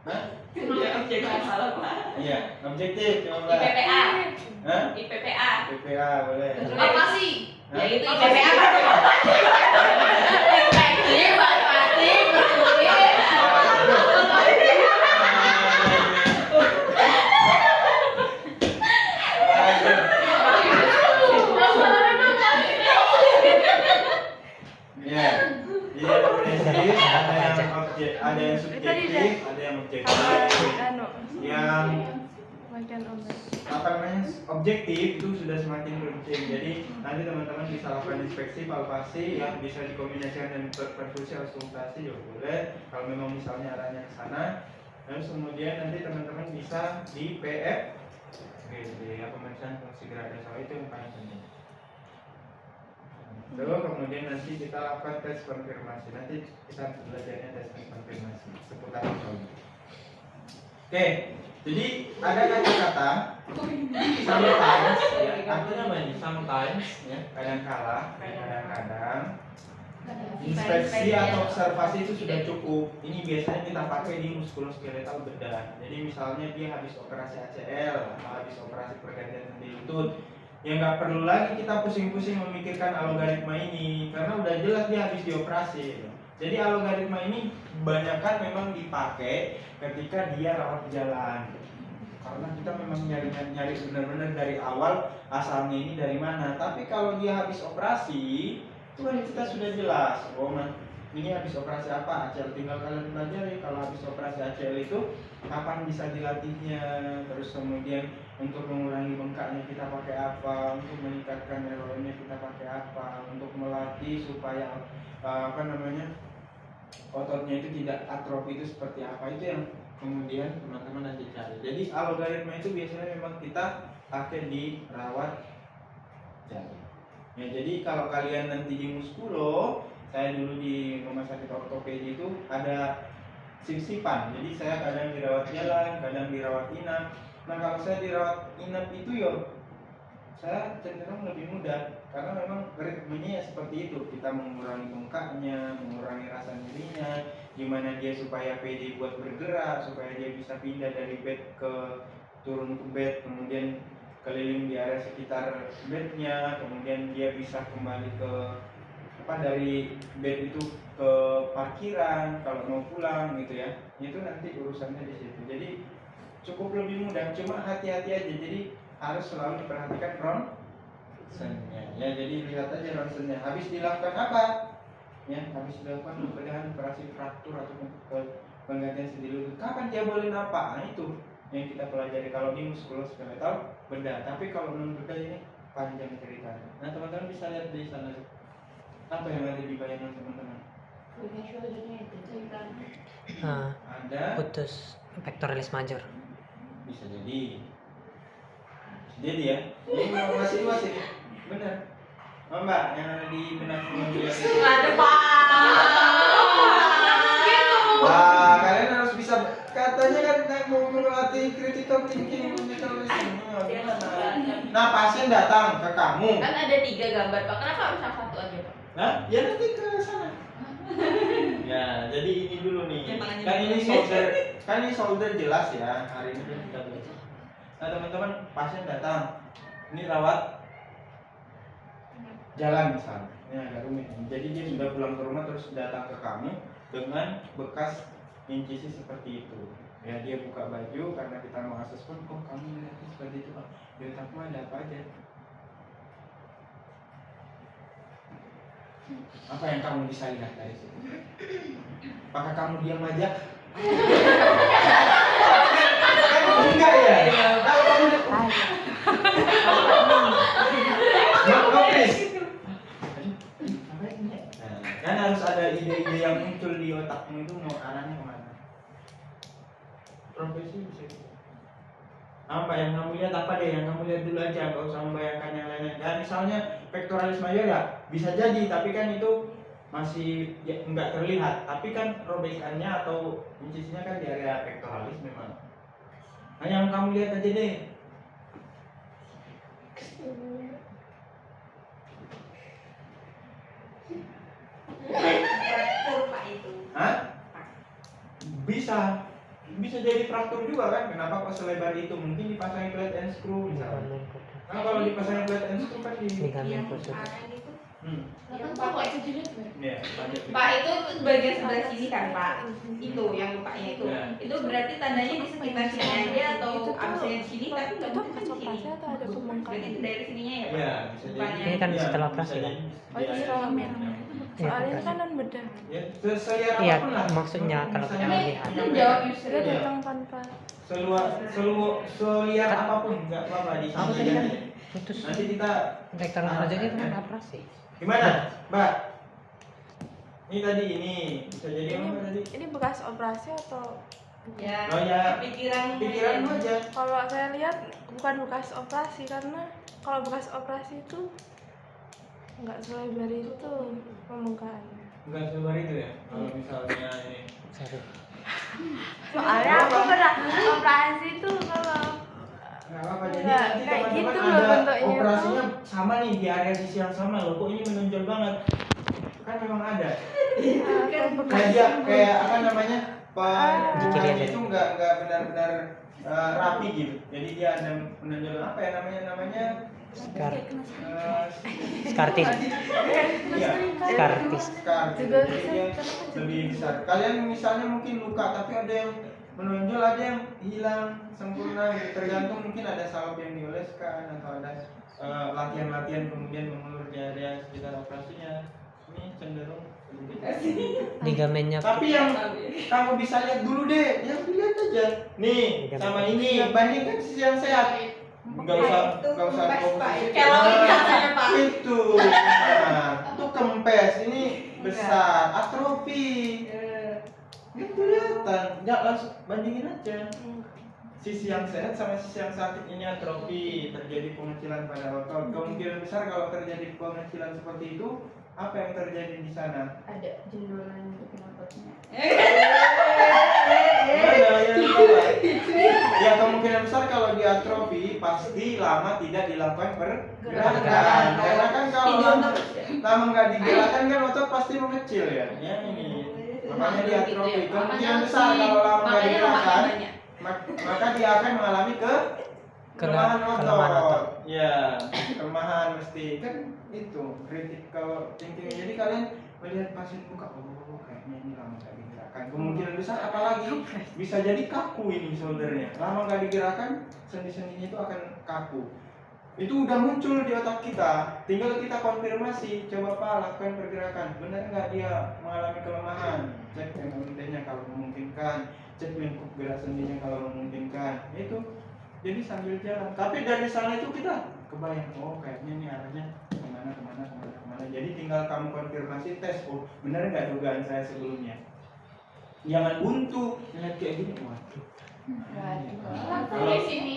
Hah? Objektif salah Pak. Iya, objektif coba. IPPA. Hah? IPPA. PPA boleh. Apa sih? Hah? Ya itu IPPA kan. Infeksi, matematik, berkulit. Ya, jadi ada prinsip, ada yang subjektif, ada yang objektif. Yang apa namanya objektif itu sudah semakin rutin. Jadi nanti teman-teman bisa lakukan inspeksi, palpasi, yang bisa dikombinasikan dengan perfusi, auskultasi juga boleh. Kalau memang misalnya arahnya ke sana, terus kemudian nanti teman-teman bisa di PF, pemeriksaan fungsi gerak dasar itu yang paling penting. Lalu kemudian nanti kita lakukan tes konfirmasi. Nanti kita belajarnya tes konfirmasi seputar itu. Oke, jadi ada kata-kata sometimes, ya, artinya apa ini? Sometimes, ya, kadang-kadang inspeksi atau observasi itu sudah cukup. Ini biasanya kita pakai di muskuloskeletal bedah. Jadi misalnya dia habis operasi ACL atau habis operasi pergantian sendi lutut, ya nggak perlu lagi kita pusing-pusing memikirkan algoritma ini karena udah jelas dia habis dioperasi. Jadi algoritma ini kebanyakan memang dipakai ketika dia rawat jalan, karena kita memang nyari benar-benar dari awal asalnya ini dari mana. Tapi kalau dia habis operasi itu kan kita sudah jelas, oh ini habis operasi apa, ACL, tinggal kalian pelajari kalau habis operasi ACL itu kapan bisa dilatihnya, terus kemudian untuk mengurangi bengkaknya kita pakai apa, untuk meningkatkan ROM-nya kita pakai apa, untuk melatih supaya ototnya itu tidak atrofi itu seperti apa, itu yang kemudian teman-teman nanti cari. Jadi algoritma itu biasanya memang kita pakai di rawat jalan. Ya, jadi kalau kalian nanti di muskulo, saya dulu di rumah sakit ortopedi itu ada sip-sipan. Jadi saya kadang dirawat jalan, kadang dirawat inap. Nah kalau saya dirawat inap itu saya cenderung lebih mudah karena memang ritmenya ya seperti itu. Kita mengurangi bengkaknya, mengurangi rasa nyerinya, gimana dia supaya pede buat bergerak, supaya dia bisa pindah dari bed ke turun ke bed, kemudian keliling di area sekitar bednya, kemudian dia bisa kembali ke dari bed itu ke parkiran kalau mau pulang gitu ya. Itu nanti urusannya di situ. Jadi cukup lebih mudah, cuma hati-hati aja. Jadi harus selalu diperhatikan ronsennya. Ya, jadi lihat aja ronsennya. Habis dilakukan apa? Ya, habis dilakukan pembedahan operasi fraktur atau penggantian sendi lutut. Kapan dia boleh napa? Nah, itu yang kita pelajari kalau di muskuloskeletal bedah. Tapi kalau non bedah ini panjang ceritanya. Nah, teman-teman bisa lihat di sana. Apa yang ada di bayangan teman-teman? Ada Putus pectoralis major. bisa jadi ya. Ini masih luas ini. Benar. Oh, Mbak, yang ada di benak itu. Ada Pak. Wah, kalian harus bisa, katanya kan mau melatih critical thinking, critical listening. Nah, pasien datang ke kamu. Kan ada 3 gambar Pak. Kenapa harus yang 1 aja Pak? Nah, ya nanti ke sana. Ya, jadi ini dulu nih. Ya, tangannya Kan ini dulu. shoulder jelas ya. Hari ini kita belajar. Nah, teman-teman, pasien datang. Ini rawat jalan misalnya. Ini agak rumit. Jadi dia sudah pulang ke rumah terus datang ke kamu dengan bekas incisi seperti itu. Ya dia buka baju karena kita mau asesmen, oh kamu lihatnya seperti itu, oh, di otakmu ada apa aja? Apa yang kamu bisa lihat dari situ? Apakah kamu diam aja? Enggak ya? Kalau kamu please. Kan harus ada ide-ide yang muncul di otakmu itu mau arahnya kemana? Profesi bisa gitu. Apa yang kamu lihat apa deh? Yang kamu lihat dulu aja, gak usah membayangkan yang lain-lain. Ya misalnya pectoralis major ya bisa jadi, tapi kan itu masih ya, nggak terlihat. Tapi kan robekannya atau incisinya kan di area pectoralis memang. Nah yang kamu lihat aja deh. Fraktur Pak itu. Hah? Bisa jadi fraktur juga kan? Kenapa kok selebar itu? Mungkin dipasangin plate and screw misalnya. Nah kalau dipasangin plate and screw kan di Ligamen Yang khusus. kanan itu. Kan tahu kok itu jilid gue. Ya, banyak. Pak itu bagian sebelah sini kan Pak. Itu yang lukanya itu. Ya. Itu berarti tandanya di sekitar sini aja atau absen sini tapi nggak Itu mungkin bekas di sini. operasi atau ada pembengkakan? Berarti itu dari sininya ya Pak. Ya, bisa jadi. Bukannya- Ini kan Ya, setelah bisa operasi, jadi. kan? Oh itu setelah merah. Soalnya Iya, kanan bedah. Ya, seliar Iya, apapun lah. maksudnya kalau Misalnya kita Ini lihat. itu jawab Yusra Iya. datang tanpa. Seliar apapun nggak apa-apa di Aku sini tadi kan aja. putus. Nanti kita Pectoralis majornya kan operasi. gimana, Mbak? Ini tadi ini bisa jadi apa tadi? Ini bekas operasi atau? Ya. Oh ya, Pikiran pikiranmu aja. Kalau saya lihat bukan bekas operasi karena kalau bekas operasi itu nggak selebar itu pembengkakannya. Enggak selebar itu ya. Kalau misalnya ini. Sorry. Soalnya aku pernah operasi itu kalau Nggak apa-apa, jadi Nggak, nanti kayak teman-teman gitu loh ada bentuknya operasinya sama nih di area sisi yang sama loh. Kok ini menonjol banget? Kan memang ada. Kayak apa namanya? Pembukanya itu nggak benar-benar rapi gitu. Jadi dia ada menonjol apa ya namanya? Skartis. Iya. Skartis. Juga Jadi dia lebih besar. Kalian misalnya mungkin luka tapi ada yang menonjol, ada yang hilang sempurna gitu. Tergantung mungkin ada salep yang dioleskan atau ada latihan-latihan kemudian mengulur di area sekitar operasinya. Ini cenderung Ligamennya tapi yang kamu bisa lihat dulu deh, yang dilihat aja. Nih, sama ini bandingkan sisi yang sehat. Enggak usah fokus. Kalau ini katanya Pak. Itu. Nah, itu kempes, ini besar, atrofi. Ini kelihatan, nggak langsung bandingin aja. Sisi yang sehat sama sisi yang sakit ini atrofi, terjadi pengecilan pada otot. Kemungkinan besar kalau terjadi pengecilan seperti itu, apa yang terjadi di sana? Ada jendolan di ototnya. Ya kemungkinan besar kalau di atrofi pasti lama tidak dilakukan pergerakan. Karena kan kalau lama nggak digerakkan kan otot pasti mengecil ya. Ya ini. Makanya di atrofi kemungkinan besar kalau lama nggak digerakkan maka dia akan mengalami kelemahan otot. Ya, kelemahan mesti kan itu critical thinking. Jadi kalian melihat pasien buka, oh kayaknya ini lama nggak digerakkan. Kemungkinan besar apalagi bisa jadi kaku ini shouldernya. Lama nggak digerakkan, sendi-sendinya itu akan kaku. Itu udah muncul di otak kita. Tinggal kita konfirmasi, coba Pak lakukan pergerakan. Benar nggak dia mengalami kelemahan? Cek MMT-nya kalau memungkinkan. Cek lingkup gerak sendinya kalau memungkinkan. Itu. Jadi sambil jalan. Tapi dari sana itu kita kebayang, oh kayaknya ini arahnya kemana. Jadi tinggal kamu konfirmasi tes, oh benar nggak dugaan saya sebelumnya. Jangan buntu, lihat kayak gini, waduh.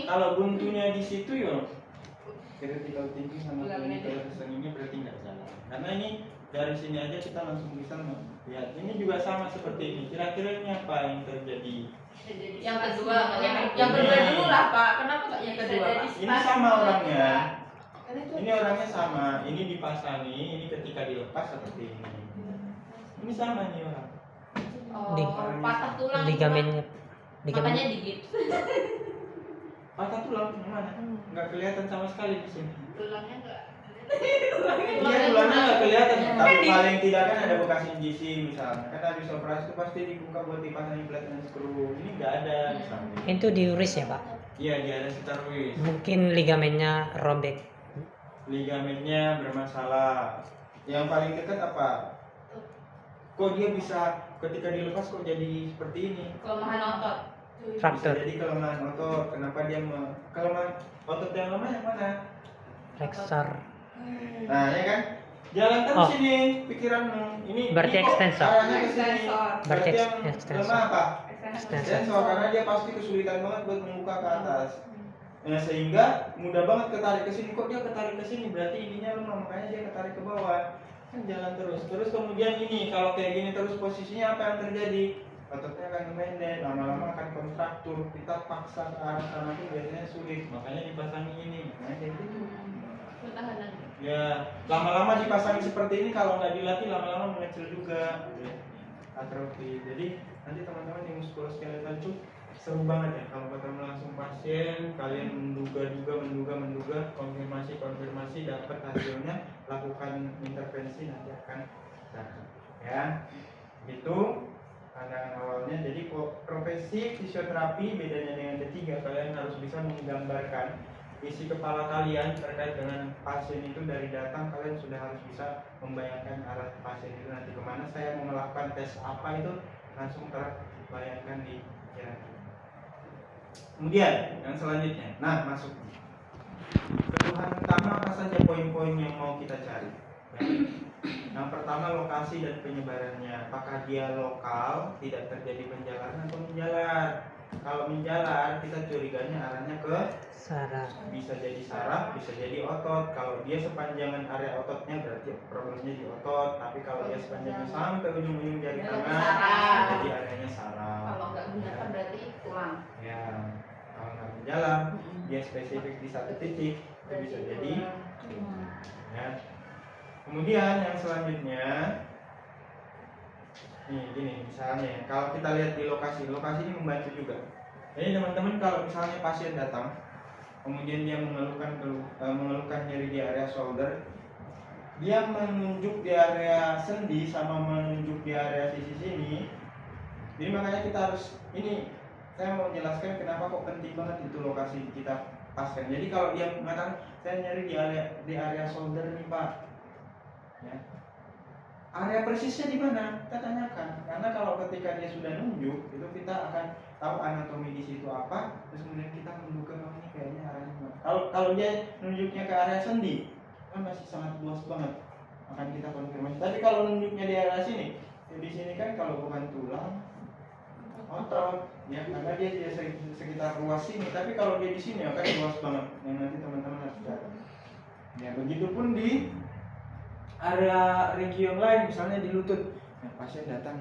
Kalau buntunya di situ ya, critical thinking sama clinical reasoningnya berarti nggak jalan. Karena ini dari sini aja kita langsung bisa melihat. Ini juga sama seperti ini. Kira-kira ini apa yang terjadi? Yang kedua dulu lah Pak. Kenapa nggak yang kedua Pak? Ini sama orangnya. Ini orangnya sama. Ini dipasangi. Ini ketika dilepas seperti ini. Ini sama nih orang. Patah tulang. ligamennya Makanya digips. Patah tulang yang mana? Nggak kelihatan sama sekali di sini. Tulangnya nggak. Iya, tulangnya nggak kelihatan, tapi paling tidak kan ada bekas injisi misalnya. Kan habis operasi itu pasti dibuka buat dipasangin plate dan skru. Ini nggak ada misalnya. Itu diuris ya Pak? Iya, dia ada steroid. Mungkin ligamennya robek. Ligamennya bermasalah. Yang paling dekat apa? Kok dia bisa ketika dilepas kok jadi seperti ini? Kelemahan otot. Fraktur. Bisa jadi kelemahan otot. Kenapa dia kelemahan otot yang lemah yang mana? Flexor. Nah, ya kan? Jalan terus Oh. ini pikiranmu. Ini Berarti kok extensor. arahnya ke sini. Extensor. Berarti yang Extensor. lemah apa? Extensor. Extensor, karena dia pasti kesulitan banget buat membuka ke atas. Nah, sehingga mudah banget ketarik ke sini. Kok dia ketarik ke sini? Berarti ininya lemah, makanya dia ketarik ke bawah. Kan jalan terus. Terus kemudian ini kalau kayak gini terus posisinya apa yang terjadi? Ototnya akan memendek, lama-lama akan kontraktur. Kita paksa ke arah sana tuh biasanya sulit. Makanya dipasangi ini. Nah, kayak gitu. Pertahanan. Ya, lama-lama dipasangi seperti ini kalau nggak dilatih lama-lama mengecil juga. Ya, atrofi. Jadi nanti teman-teman di muskuloskeletal itu seru banget ya kalau ketemu langsung pasien, kalian menduga, konfirmasi dapat hasilnya, lakukan intervensi nanti akan datang. Ya, itu pandangan awalnya. Jadi profesi fisioterapi bedanya dengan ketiga, kalian harus bisa menggambarkan isi kepala kalian terkait dengan pasien itu. Dari datang kalian sudah harus bisa membayangkan arah pasien itu nanti kemana, saya mau melakukan tes apa, itu langsung terbayangkan di jalan. Kemudian yang selanjutnya, nah masuk keluhan utama apa saja poin-poin yang mau kita cari. Yang pertama lokasi dan penyebarannya, apakah dia lokal, tidak terjadi penjalanan atau menjalar. Kalau menjalar kita curiganya arahnya ke Saraf. bisa jadi saraf, bisa jadi otot. Kalau dia sepanjangan area ototnya berarti problemnya di otot. Tapi kalau dia sepanjangnya sampai ujung-ujung jari Berarti tangan, saraf. jadi areanya saraf. Kalau nggak menjalar berarti tulang. Ya, kalau nggak menjalar, dia spesifik di satu titik, itu bisa jadi. Ya. Kemudian yang selanjutnya, nih gini misalnya, kalau kita lihat di lokasi ini membantu juga. Jadi teman-teman kalau misalnya pasien datang, kemudian dia mengeluhkan nyeri di area shoulder, dia menunjuk di area sendi sama menunjuk di area sisi sini. Jadi makanya kita harus ini, saya mau jelaskan kenapa kok penting banget itu lokasi kita pasien. Jadi kalau dia mengatakan saya nyeri di area shoulder nih Pak, ya, area persisnya di mana? Kita tanyakan. Karena kalau ketika dia sudah nunjuk, itu kita akan tahu anatomi di situ apa, terus kemudian kita menduga oh ini kayaknya arahnya mana. Kalau dia nunjuknya ke area sendi, kan masih sangat luas banget, akan kita konfirmasi. Tapi kalau nunjuknya di area sini, ya di sini kan kalau bukan tulang, otot, ya karena dia di sekitar ruas sini. Tapi kalau dia di sini akan luas banget, yang nanti teman-teman harus cari. Ya begitupun di area region lain, misalnya di lutut. Nah, pasien datang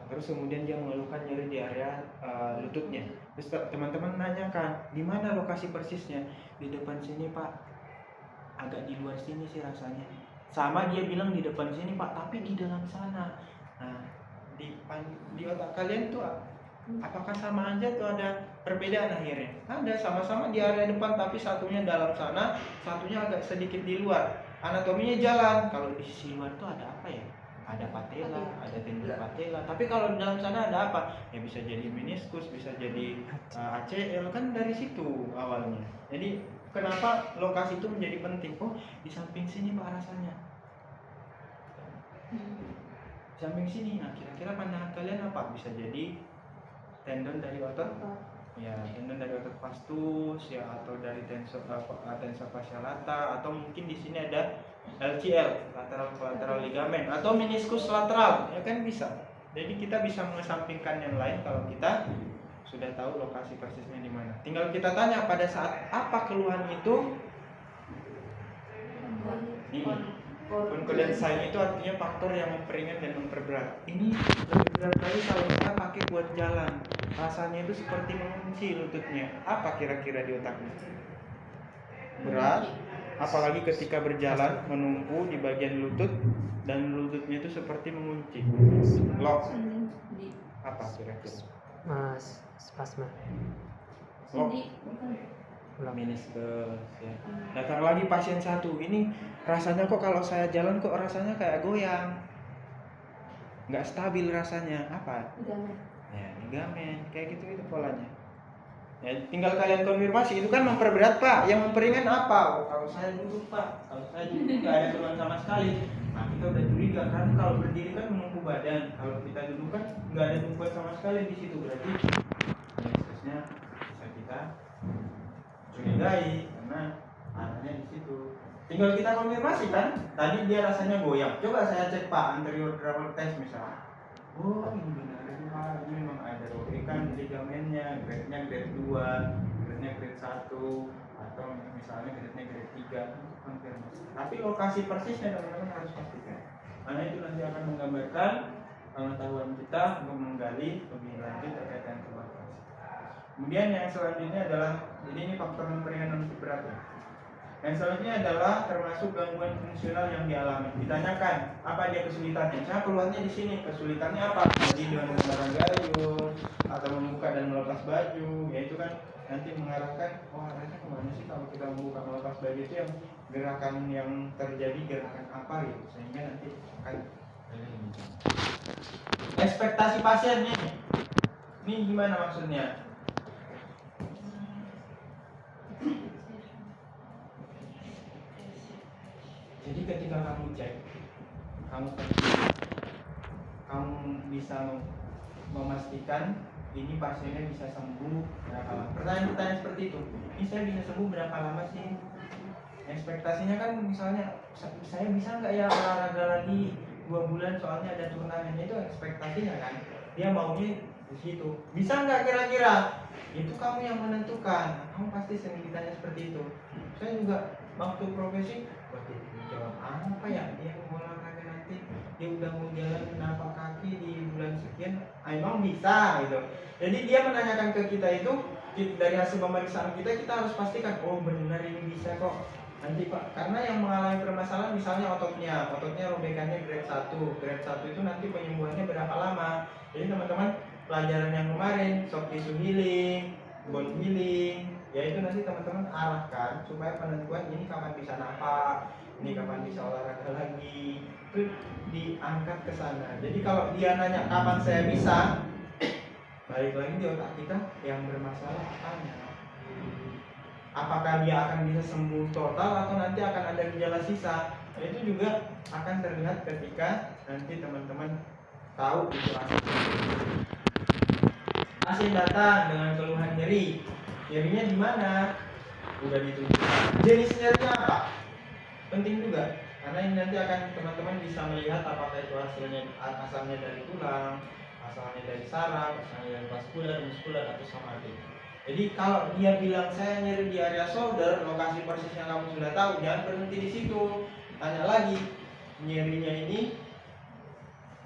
terus kemudian dia mengeluhkan nyeri di area lututnya. Terus teman-teman nanyakan, di mana lokasi persisnya? Di depan sini Pak, agak di luar sini sih rasanya. Sama dia bilang di depan sini Pak, tapi di dalam sana. Nah, di otak kalian tuh apakah sama aja tuh ada perbedaan akhirnya? Ada, sama-sama di area depan tapi satunya dalam sana, satunya agak sedikit di luar. Anatominya jalan. Kalau di sisi luar tuh ada apa ya? Ada patella, ada tendon patella. Tapi kalau di dalam sana ada apa? Ya bisa jadi meniskus, bisa jadi ACL, kan dari situ awalnya. Jadi kenapa lokasi itu menjadi penting? Oh, di samping sini Pak rasanya. Di samping sini. Nah, kira-kira pandangan kalian apa? Bisa jadi tendon dari otot, ya tendon dari otot vastus, ya atau dari tensor fascia lata, atau mungkin di sini ada LCL, lateral ligamen, atau meniskus lateral, ya kan bisa. Jadi kita bisa mengesampingkan yang lain kalau kita sudah tahu lokasi persisnya di mana. Tinggal kita tanya pada saat apa keluhan itu. Ini Kondensain itu artinya faktor yang memperingan dan memperberat. Ini lebih berat kali kalau kita pakai buat jalan. Rasanya itu seperti mengunci lututnya. Apa kira-kira di otaknya? Berat. Apalagi ketika berjalan menumpu di bagian lutut dan lututnya itu seperti mengunci. Lock. Apa kira-kira? Spasma. Lock. meniscus ya. Datang lagi pasien satu, ini rasanya kok kalau saya jalan kok rasanya kayak goyang, nggak stabil rasanya, apa? Ya ligamen, kayak gitu itu polanya. Ya, tinggal kalian konfirmasi, itu kan memperberat Pak, yang memperingan apa? Oh, kalau saya duduk Pak, kalau saya duduk nggak ada keluhan sama sekali. Nah kita udah curiga kan, kalau berdiri kan menumpu badan, kalau kita duduk kan nggak ada tumpuan sama sekali di situ, berarti meniskusnya bisa kita curigai karena arahnya di situ. Tinggal kita konfirmasi kan, tadi dia rasanya goyang, coba saya cek Pak anterior travel test misalnya. Oh ini benar ini Pak, ini memang ada robekan ligamennya, grade-nya grade 2, grade-nya grade 1, atau misalnya grade-nya grade 3, itu konfirmasi. Tapi lokasi persisnya teman-teman harus pastikan, karena itu nanti akan menggambarkan pengetahuan kita untuk menggali lebih lanjut terkait dengan kebakaran. Kemudian yang selanjutnya adalah, jadi ini faktor memperingan non berat ya. Yang selanjutnya adalah termasuk gangguan fungsional yang dialami. Ditanyakan apa dia kesulitannya. Saya keluarnya di sini. Kesulitannya apa? Jadi dengan menggunakan gayung atau membuka dan melepas baju. Ya itu kan nanti mengarahkan, oh arahnya kemana sih kalau kita membuka melepas baju itu yang gerakan yang terjadi gerakan apa gitu. Sehingga nanti akan ekspektasi pasien nih. Ini gimana maksudnya? Jadi ketika kamu cek, kamu bisa memastikan ini pasiennya bisa sembuh berapa lama. Pertanyaan-pertanyaan seperti itu, ini saya bisa sembuh berapa lama sih? Ekspektasinya kan misalnya, saya bisa nggak ya olahraga lagi 2 bulan soalnya ada turnamen, itu ekspektasinya kan. Dia maunya di situ. Bisa nggak kira-kira? Itu kamu yang menentukan. Kamu pasti sering ditanya seperti itu. Saya juga waktu profesi, jawab apa ya, dia mau olahraga nanti, dia udah mau jalan napak kaki di bulan sekian, emang bisa gitu. Jadi dia menanyakan ke kita itu, dari hasil pemeriksaan kita harus pastikan, oh benar ini bisa kok nanti Pak. Karena yang mengalami permasalahan misalnya ototnya robekannya grade 1. Grade 1 itu nanti penyembuhannya berapa lama. Jadi teman-teman pelajaran yang kemarin, soft tissue healing, bone healing, ya itu nanti teman-teman arahkan supaya penentuan ini kapan bisa napak, ini kapan bisa olahraga lagi, itu diangkat ke sana. Jadi kalau dia nanya kapan saya bisa, balik lagi di otak kita yang bermasalah apanya. Apakah dia akan bisa sembuh total atau nanti akan ada gejala sisa. Nah, itu juga akan terlihat ketika nanti teman-teman tahu itu pasien datang dengan keluhan nyeri. Nyerinya di mana? Udah ditunjukkan. Jenis nyerinya apa? Penting juga, karena ini nanti akan teman-teman bisa melihat apakah itu asalnya dari tulang, asalnya dari saraf, asalnya dari vaskular, muskular, atau somatik. Jadi kalau dia bilang saya nyeri di area shoulder, lokasi persisnya kamu sudah tahu, jangan berhenti di situ. Tanya lagi, nyerinya ini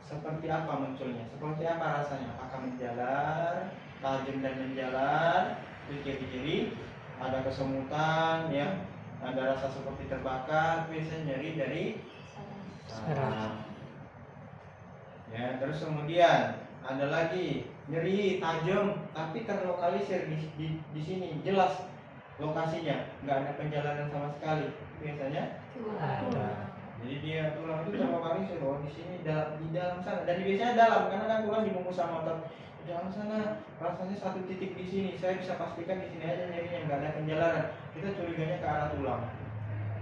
seperti apa munculnya? Seperti apa rasanya? Apakah menjalar, tajam dan menjalar, kiri-kiri, ada kesemutan, ya, ada rasa seperti terbakar, biasanya nyeri dari saraf. Ya, terus kemudian ada lagi nyeri tajam tapi terlokalisir di sini, jelas lokasinya, nggak ada penjalanan sama sekali. Biasanya ada. Jadi dia tulang itu terlokalisir, oh di sini di dalam sana, dan biasanya dalam karena kan tulang dibungkus sama otot. Di dalam sana rasanya satu titik di sini, saya bisa pastikan di sini aja nyerinya, nggak ada penjalanan. Kita curiganya ke arah tulang.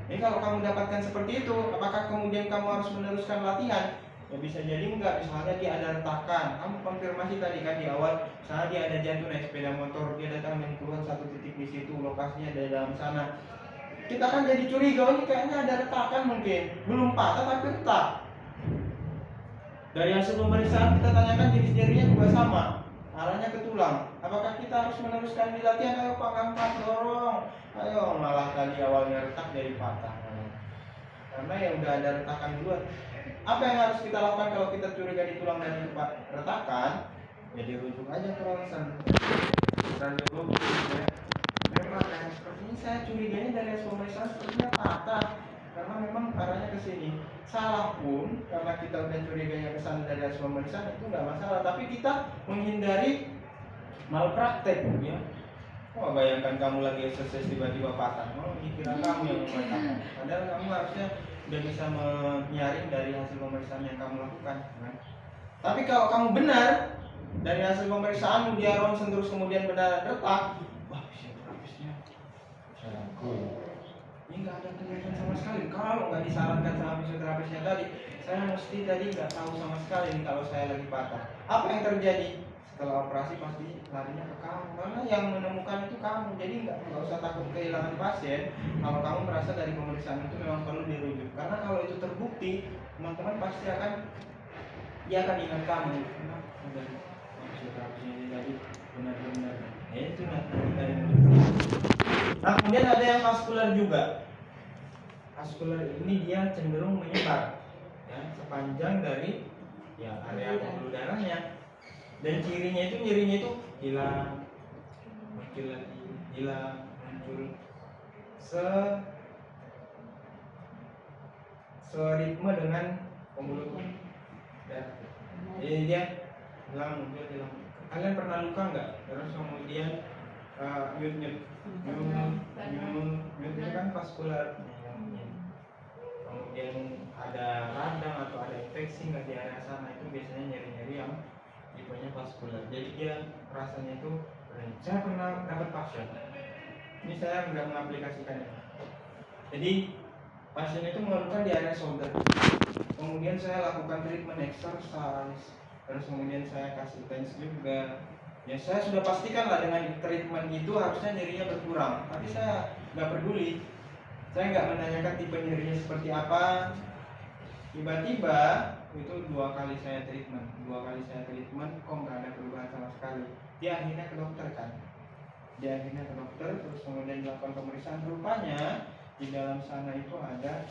Jadi kalau kamu dapatkan seperti itu, apakah kemudian kamu harus meneruskan latihan? Ya bisa jadi enggak, misalnya dia ada retakan, kamu konfirmasi tadi kan di awal, misalnya dia ada jantung naik sepeda motor, dia datang dan keluar satu titik di situ, lokasinya ada di dalam sana. Kita kan jadi curiga, ini kayaknya ada retakan mungkin, belum patah tapi retak. Dari hasil pemeriksaan kita tanyakan jenis jarinya juga sama, arahnya ke tulang. Apakah kita harus meneruskan di latihan? Ayo Pak, angkat, dorong. Ayo, malah tadi awalnya retak jadi patah. Karena ya udah ada retakan duluan. Apa yang harus kita lakukan kalau kita curiga di tulang dan itu retakan? Ya dirujuk aja ke ronsen. Radiologi ya. Memang yang seperti ini saya curiganya dari hasil pemeriksaan sepertinya patah. Karena memang arahnya ke sini. Salah pun karena kita udah curiganya ke sana dari hasil pemeriksaan itu nggak masalah. Tapi kita menghindari malpraktek ya. Wah, bayangkan kamu lagi exercise tiba-tiba patah. Oh, dikira kamu yang mematahkan. Padahal kamu harusnya udah bisa menyaring dari hasil pemeriksaan yang kamu lakukan, kan? Tapi kalau kamu benar dari hasil pemeriksaanmu dia ronsen terus kemudian benar retak, wah fisioterapisnya jago. Ini nggak ada kelihatan sama sekali. Kalau nggak disarankan sama fisioterapisnya tadi, saya mesti tadi nggak tahu sama sekali nih kalau saya lagi patah. Apa yang terjadi? Setelah operasi pasti larinya ke kamu, karena yang menemukan itu kamu. Jadi nggak usah takut kehilangan pasien. Kalau kamu merasa dari pemeriksaan itu memang perlu dirujuk, karena kalau itu terbukti, teman-teman pasti dia akan ingat kamu. Dari fisioterapisnya ini tadi benar-benar. Ya itu nanti dari. Nah, kemudian ada yang vaskular juga. Vaskular ini dia cenderung menyebar, ya, sepanjang dari area pembuluh darahnya. Dan nyerinya itu hilang, muncul lagi, hilang, muncul, seritme dengan pembuluh darah. Jadi dia hilang, muncul, hilang. Kalian pernah luka nggak? Terus kemudian nyut itu kan vaskular. Kemudian ada radang atau ada infeksi nggak di area sana, itu biasanya nyeri-nyeri yang tipenya vaskular. Jadi dia rasanya itu saya pernah dapat pasien. Ini saya nggak mengaplikasikannya. Jadi pasien itu mengeluhkan di area shoulder. Kemudian saya lakukan treatment exercise. Terus kemudian saya kasih TENS juga. Ya saya sudah pastikan lah dengan treatment itu harusnya nyerinya berkurang. Tapi saya nggak peduli. Saya nggak menanyakan tipe nyerinya seperti apa. Tiba-tiba itu 2 kali saya treatment kok nggak ada perubahan sama sekali. Dia akhirnya ke dokter kan. Terus kemudian dilakukan pemeriksaan. Rupanya di dalam sana itu ada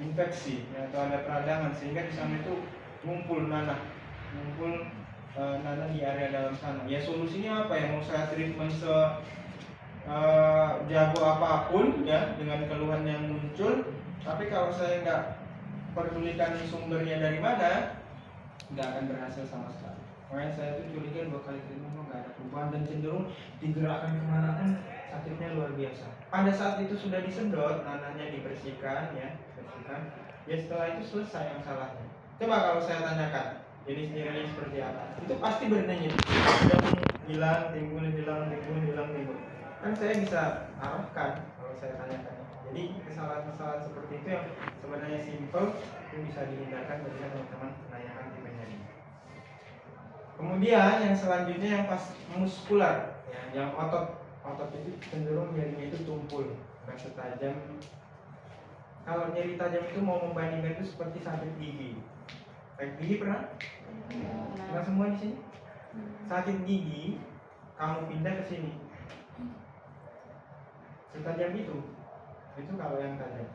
infeksi, ya, atau ada peradangan, sehingga di sana itu ngumpul nanah di area dalam sana. Ya solusinya apa ya? Mau saya treatment jago apapun ya dengan keluhan yang muncul, tapi kalau saya nggak pedulikan sumbernya dari mana, nggak akan berhasil sama sekali. Makanya saya tuh curiga 2 kali treatment nggak ada perubahan dan cenderung digerakkan kemana pun sakitnya luar biasa. Pada saat itu sudah disedot, nanahnya dibersihkan. Ya setelah itu selesai yang salahnya. Coba kalau saya tanyakan jenis nyerinya seperti apa, itu pasti berdenyut, hilang, timbul. Kan saya bisa arahkan kalau saya tanyakan. Jadi kesalahan-kesalahan seperti itu yang sebenarnya simple itu bisa dihindarkan ketika teman-teman menanyakan tipe nyeri. Kemudian yang selanjutnya yang pas muskular, ya, yang otot itu cenderung nyerinya itu tumpul, nggak setajam. Kalau nyeri tajam itu mau membandingkan itu seperti sakit gigi. Sakit gigi pernah? Pernah semua di sini? Sakit gigi, kamu pindah ke sini. Setajam itu kalau yang tajam.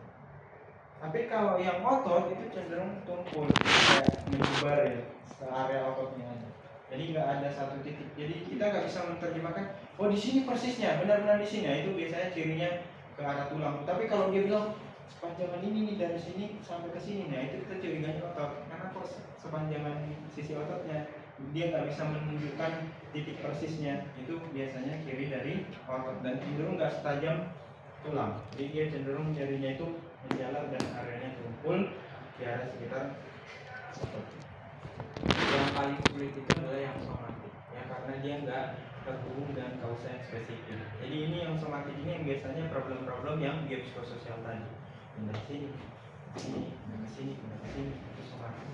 Tapi kalau yang otot itu cenderung tumpul, kayak menyebar ya, ke area ototnya aja. Jadi nggak ada satu titik. Jadi kita nggak bisa menerjemahkan, oh di sini persisnya, benar-benar di sini. Nah, itu biasanya cirinya ke arah tulang. Tapi kalau dia bilang sepanjangan ini nih dari sini sampai ke sini, nah itu kita curiganya otot. Karena kok sepanjangan sisi ototnya dia nggak bisa menunjukkan titik persisnya, itu biasanya ciri dari otot dan cenderung nggak setajam tulang. Jadi dia cenderung nyerinya itu menjalar dan areanya tumpul di area sekitar otot. Yang paling sulit itu adalah yang somatik, ya, karena dia nggak terhubung dengan kausa yang spesifik. Jadi ini yang somatik ini yang biasanya problem-problem yang biopsikososial tadi, pindah sini, pindah sini, itu somatik.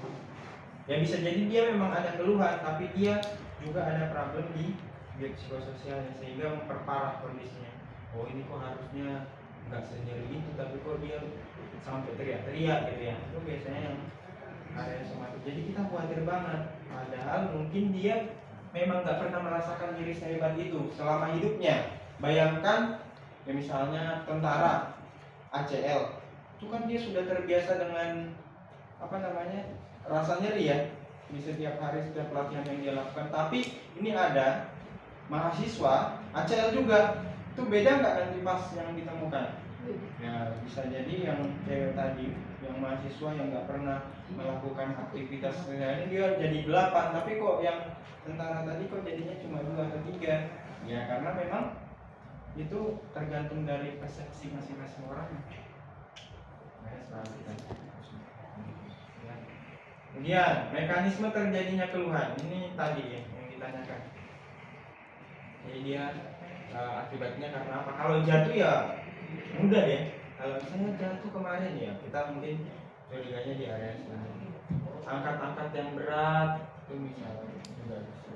Ya bisa jadi dia memang ada keluhan, tapi dia juga ada problem di biopsikososialnya sehingga memperparah kondisinya. Oh ini kok harusnya nggak senyeri itu, tapi kok dia sampai teriak-teriak gitu ya. Itu biasanya yang area somatik. Jadi kita khawatir banget. Padahal mungkin dia memang nggak pernah merasakan nyeri sehebat itu selama hidupnya. Bayangkan ya misalnya tentara ACL, itu kan dia sudah terbiasa dengan rasa nyeri ya di setiap hari, setiap pelatihan yang dia lakukan. Tapi ini ada mahasiswa ACL juga, itu beda nggak nanti pas yang ditemukan? Ya bisa jadi yang cewek tadi, yang mahasiswa yang nggak pernah melakukan aktivitas ini dia jadi 8, tapi kok yang tentara tadi kok jadinya cuma 2 atau 3. Ya karena memang itu tergantung dari persepsi masing-masing orang. Makanya selalu kita. Ya. Kemudian mekanisme terjadinya keluhan ini tadi ya yang ditanyakan. Jadi dia akibatnya karena apa? Kalau jatuh ya mudah ya. Kalau misalnya jatuh kemarin ya kita mungkin curiganya di area sini. Angkat-angkat yang berat itu misalnya juga bisa.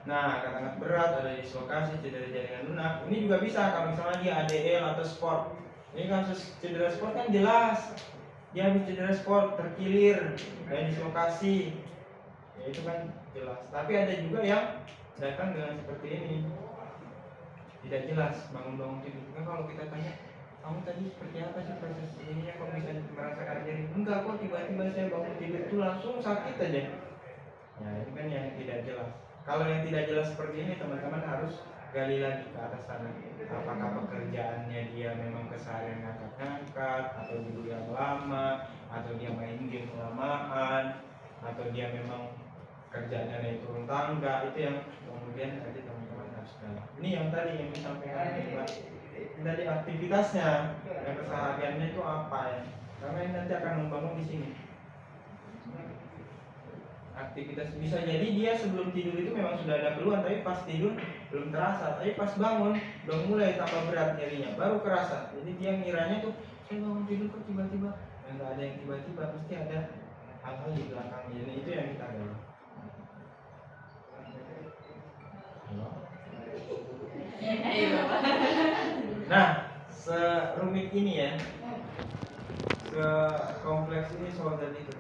Nah, angkat-angkat berat, ada dislokasi, cedera jaringan lunak. Ini juga bisa kalau misalnya dia ADL atau sport. Ini kasus cedera sport kan jelas. Dia habis cedera sport, terkilir, ada dislokasi. Ya itu kan jelas. Tapi ada juga yang datang dengan seperti ini. Tidak jelas bangun-bangun tidur. Kan kalau kita tanya, kamu tadi seperti apa sih proses ininya kok bisa merasakan nyeri? Enggak kok, tiba-tiba saya bangun tidur itu langsung sakit aja. Ya itu kan yang tidak jelas. Kalau yang tidak jelas seperti ini teman-teman harus gali lagi ke atas sana. Apakah pekerjaannya dia memang keseharian ngangkat-ngangkat, atau dulu yang lama, atau dia main game kelamaan, atau dia memang kerjanya naik turun tangga. Itu yang kemudian tadi teman-teman harus gali. Ini yang tadi yang disampaikan dari aktivitasnya, yang kesehariannya itu apa ya? Karena ini nanti akan membangun di sini. Aktivitas bisa jadi dia sebelum tidur itu memang sudah ada keluhan, tapi pas tidur belum terasa, tapi pas bangun udah mulai tambah berat nyerinya, baru kerasa. Jadi dia ngiranya tuh saya bangun tidur kok tiba-tiba, nggak ada yang tiba-tiba, pasti ada hal-hal di belakangnya. Jadi itu yang kita gali. Nah, serumit ini ya, sekompleks ini soal tadi itu.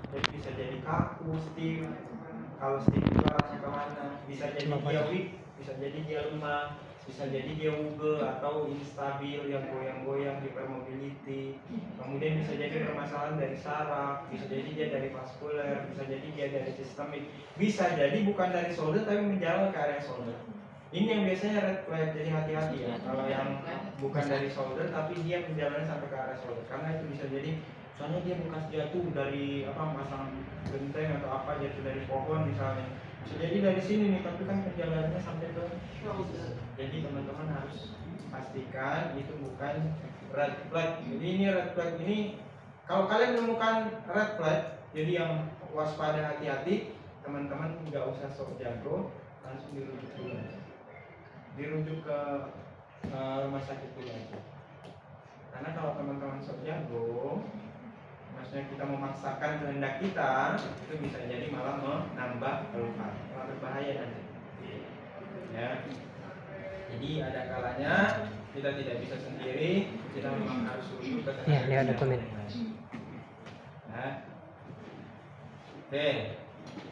Jadi bisa jadi kaku, stiff. Kalau stiff itu arahnya kemana? Bisa jadi dia weak, bisa jadi dia lemah, bisa jadi dia ugal atau instabil yang goyang-goyang, hypermobility. Kemudian bisa jadi permasalahan dari saraf, bisa jadi dia dari vaskuler, bisa jadi dia dari sistemik, bisa jadi bukan dari shoulder tapi menjalar ke area shoulder. Ini yang biasanya red flag, jadi hati-hati ya. Kalau yang bukan dari shoulder tapi dia menjalar sampai ke area shoulder, karena itu bisa jadi soalnya dia bekas jatuh dari masang genteng atau apa, jatuh dari pohon misalnya. Bisa jadi dari sini nih, tapi kan perjalanannya sampai ke shoulder. Jadi teman-teman harus pastikan itu bukan red flag. Jadi ini red flag ini, kalau kalian menemukan red flag, jadi yang waspada, hati-hati, teman-teman nggak usah sok jago, langsung dirujuk dulu. Dirujuk ke rumah sakit dulu aja. Karena kalau teman-teman sok jago, maksudnya kita memaksakan kehendak kita, itu bisa jadi malah menambah keluhan, malah berbahaya nanti. Ya. Jadi ada kalanya kita tidak bisa sendiri, kita memang harus rujuk ke tenaga. Ya, lihat dokumen. Nah. Oke,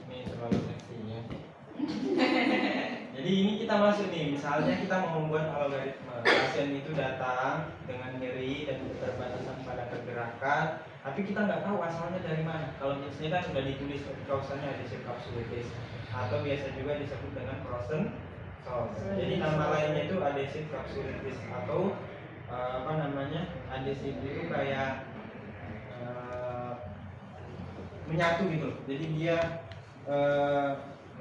ini terlalu seksi ya. Jadi ini kita masuk nih, misalnya kita mau membuat algoritma. Pasien itu datang dengan nyeri dan keterbatasan pada pergerakan, tapi kita nggak tahu asalnya dari mana. Kalau misalnya kan sudah ditulis kausanya adhesive capsulitis, atau biasa juga disebut dengan frozen shoulder. Jadi nama lainnya itu adhesive capsulitis, atau adhesive itu kayak menyatu gitu. Jadi dia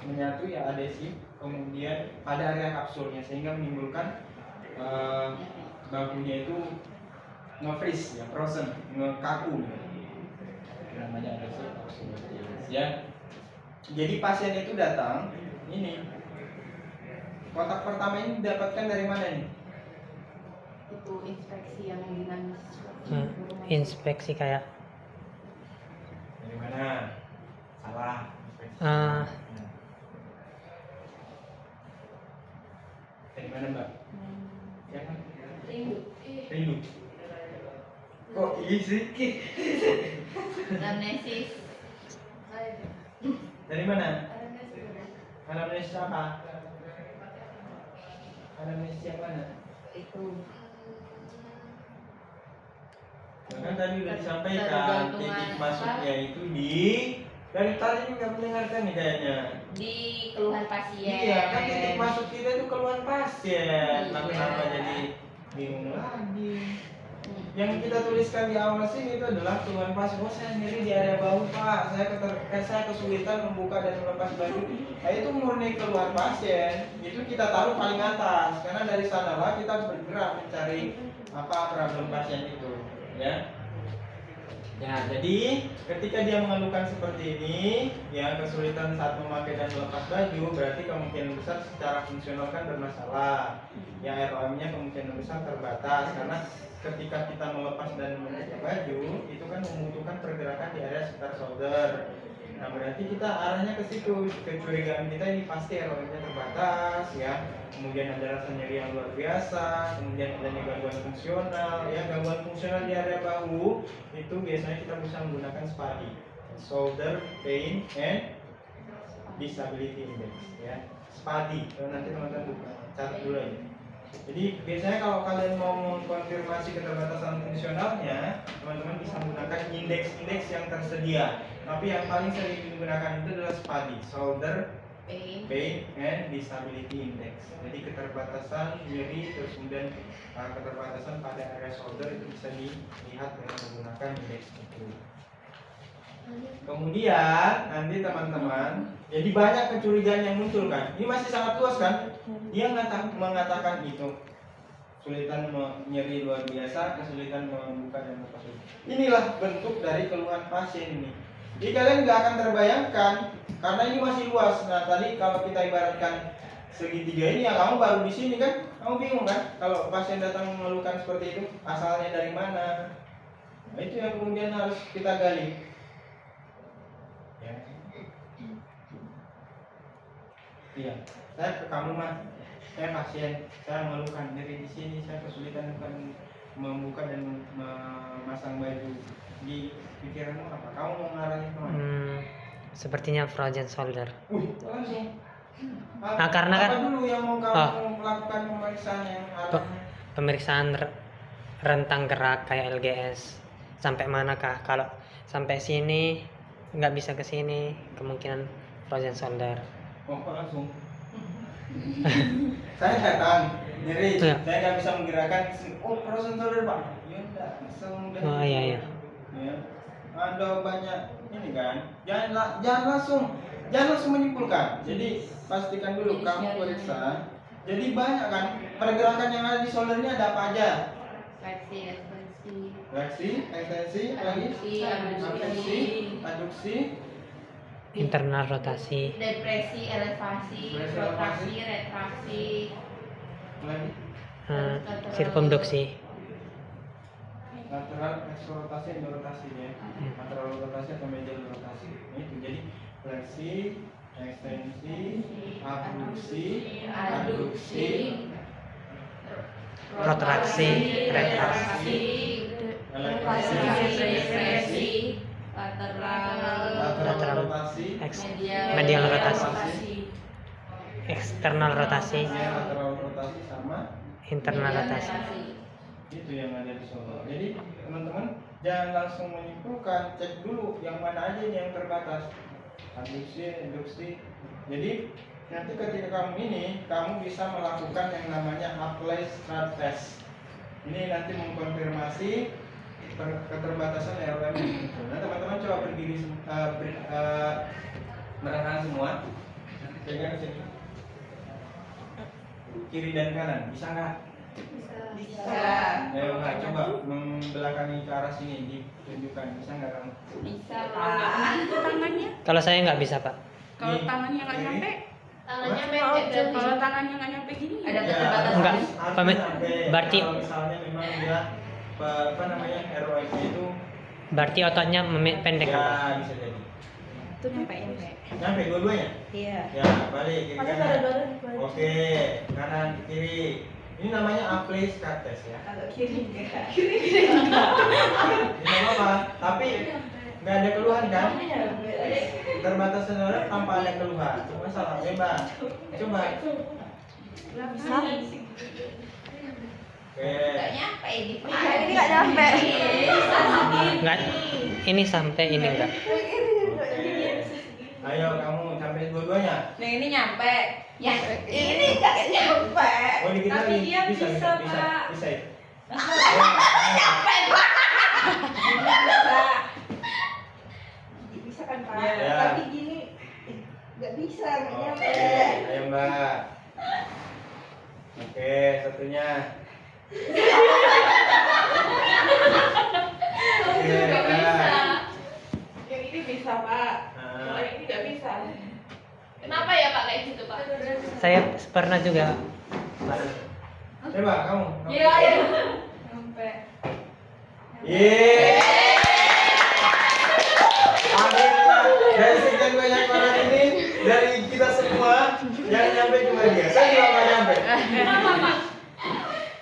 menyatu ya adhesif, kemudian pada area kapsulnya sehingga menimbulkan bakunya itu nge-freeze ya, frozen, ngekaku gitu. Namanya adhesif kapsulitis ya. Jadi pasien itu datang, ini kotak pertama ini didapatkan dari mana nih? Itu inspeksi yang dinamis. Inspeksi kayak Dari mana? Salah. Dari mana Mbak? Ya kan? Rindu. Kok sedikit? Anamnesis. Dari mana? Anamnesis apa? Anamnesis yang mana? Itu Bahkan tadi sudah disampaikan titik masuknya itu dari tadi juga mendengarkan nih kayaknya. di keluhan pasien. Iya, kan titik masuk kita itu keluhan pasien. Tapi kenapa jadi bingung lagi? Yang kita tuliskan di awal sini itu adalah keluhan pasien. Oh, saya nyeri di area bahu pak, saya kesulitan membuka dan melepas baju. Nah itu murni keluhan pasien. Itu kita taruh paling atas, karena dari sanalah kita bergerak mencari apa problem pasien itu, ya. Ya, jadi ketika dia mengeluhkan seperti ini, ya kesulitan saat memakai dan melepas baju, berarti kemungkinan besar secara fungsional kan bermasalah. Ya ROM-nya kemungkinan besar terbatas karena ketika kita melepas dan membuka baju, itu kan membutuhkan pergerakan di area sekitar shoulder. Nah, berarti kita arahnya ke situ. Kecurigaan kita ini pasti ROM-nya terbatas, ya. Kemudian ada rasa nyeri yang luar biasa, kemudian adanya gangguan fungsional, ya. Gangguan fungsional di area bahu itu biasanya kita bisa menggunakan SPADI, Shoulder Pain and Disability Index, ya. SPADI. Nanti teman-teman catat dulu aja. Jadi biasanya kalau kalian mau mengkonfirmasi keterbatasan fungsionalnya, teman-teman bisa menggunakan indeks-indeks yang tersedia. Tapi yang paling sering digunakan itu adalah SPADI, Shoulder Pain and Disability Index. Jadi keterbatasan nyeri, terus kemudian keterbatasan pada area shoulder itu bisa dilihat dengan menggunakan indeks itu. Kemudian nanti teman-teman, jadi banyak kecurigaan yang muncul kan. Ini masih sangat luas kan. Dia mengatakan itu kesulitan nyeri luar biasa, kesulitan membuka dan melepas. Inilah bentuk dari keluhan pasien ini. Jadi kalian nggak akan terbayangkan karena ini masih luas. Nah tadi kalau kita ibaratkan segitiga ini, ya kamu baru di sini kan, kamu bingung kan kalau pasien datang mengeluhkan seperti itu, asalnya dari mana? Nah itu yang kemudian harus kita gali. Ya. Iya, saya ke kamu mas, saya pasien, saya mengeluhkan nyeri di sini, saya kesulitan membuka dan memasang baju. Di pikiranmu apa? Kamu mau ngarahin kemana? Sepertinya frozen shoulder. Langsung. Nah, karena apa kan dulu yang mau kamu lakukan pemeriksaan yang pemeriksaan rentang gerak kayak LGS sampai manakah? Kalau sampai sini nggak bisa ke sini, kemungkinan frozen shoulder. Oh, langsung. Saya datang nyeri, Ya. saya nggak bisa menggerakkan. Oh, frozen shoulder pak. Ya udah, semudah. Oh iya. Ya. Ada banyak ini kan. Jangan langsung menyimpulkan. Jadi pastikan dulu kamu periksa. Jadi banyak kan pergerakan yang ada di shoulder ini ada apa aja? Fleksi, ekstensi, lagi abduksi, aduksi, Internal rotasi. depresi, elevasi, rotaksi, retraksi, lagi Sirkumduksi. lateral eksorotasi, endorotasi ya. Lateral rotasi atau medial rotasi. Itu jadi fleksi, ekstensi, abduksi, aduksi, Protraksi, retraksi, elevasi, depresi, lateral, rotasi, medial rotasi, eksternal rotasi, lateral rotasi sama internal rotasi. itu yang ada di shoulder. Jadi teman-teman jangan langsung menyimpulkan, cek dulu yang mana aja yang terbatas. Abduksi, induksi. Jadi nanti ketika kamu bisa melakukan yang namanya Apley Strut Test. Ini nanti mengkonfirmasi keterbatasan ROM yang muncul. Nah teman-teman coba berdiri merangkang semua. Pegang sini. Kiri dan kanan, bisa nggak? bisa, Ayo Kak, coba membelakangi ke arah sini, ditunjukkan, bisa nggak kamu? bisa lah. Tangannya, Kalau saya nggak bisa pak. kalau Ini, tangannya nggak kiri. nyampe, Tangannya kalau pendek kalau tangannya nggak nyampe gini, Ada Ya, keterbatasan. Enggak. harus Pamit. sampai, Berarti- kalau misalnya memang dia apa namanya ROM-nya itu Berarti ototnya pendek ya pak. bisa jadi. itu nyampe. Nyampe dua-duanya? Iya. Ya, balik kiri Ada kanan. bareng-bareng. Oke, kanan kiri. Ini namanya Apley Strut Test ya. Kalau kiri enggak. Ini apa? Tapi nggak ada keluhan kan? Keterbatasan orang tanpa ada keluhan. Cuma salah bebas. Coba. Bisa. Oke. Enggak nyampe ini. Ini nggak nyampe. Nggak. Ini sampai ini enggak. Oke. Ayo kamu sampai dua-duanya. Nah ini nyampe. Ya ini enggak nyampe. Oh, dikit Tapi lagi. dia bisa, bisa. Pak. Bisa. Bisa kan Pak? Ya. Tapi gini nggak bisa, nggak Oke, nyampe. ayo Mbak. Oke, satunya. Oke, Nggak nah. bisa. Yang ini bisa Pak. Nah. Kalau yang ini nggak bisa. Kenapa ya Pak kayak gitu Pak? Saya pernah juga. Coba kamu. Iya ya. Sampai. Yeay. Akhirnya dari sekian banyak orang ini, dari kita semua yang nyampe cuma dia. Saya juga nggak nyampe.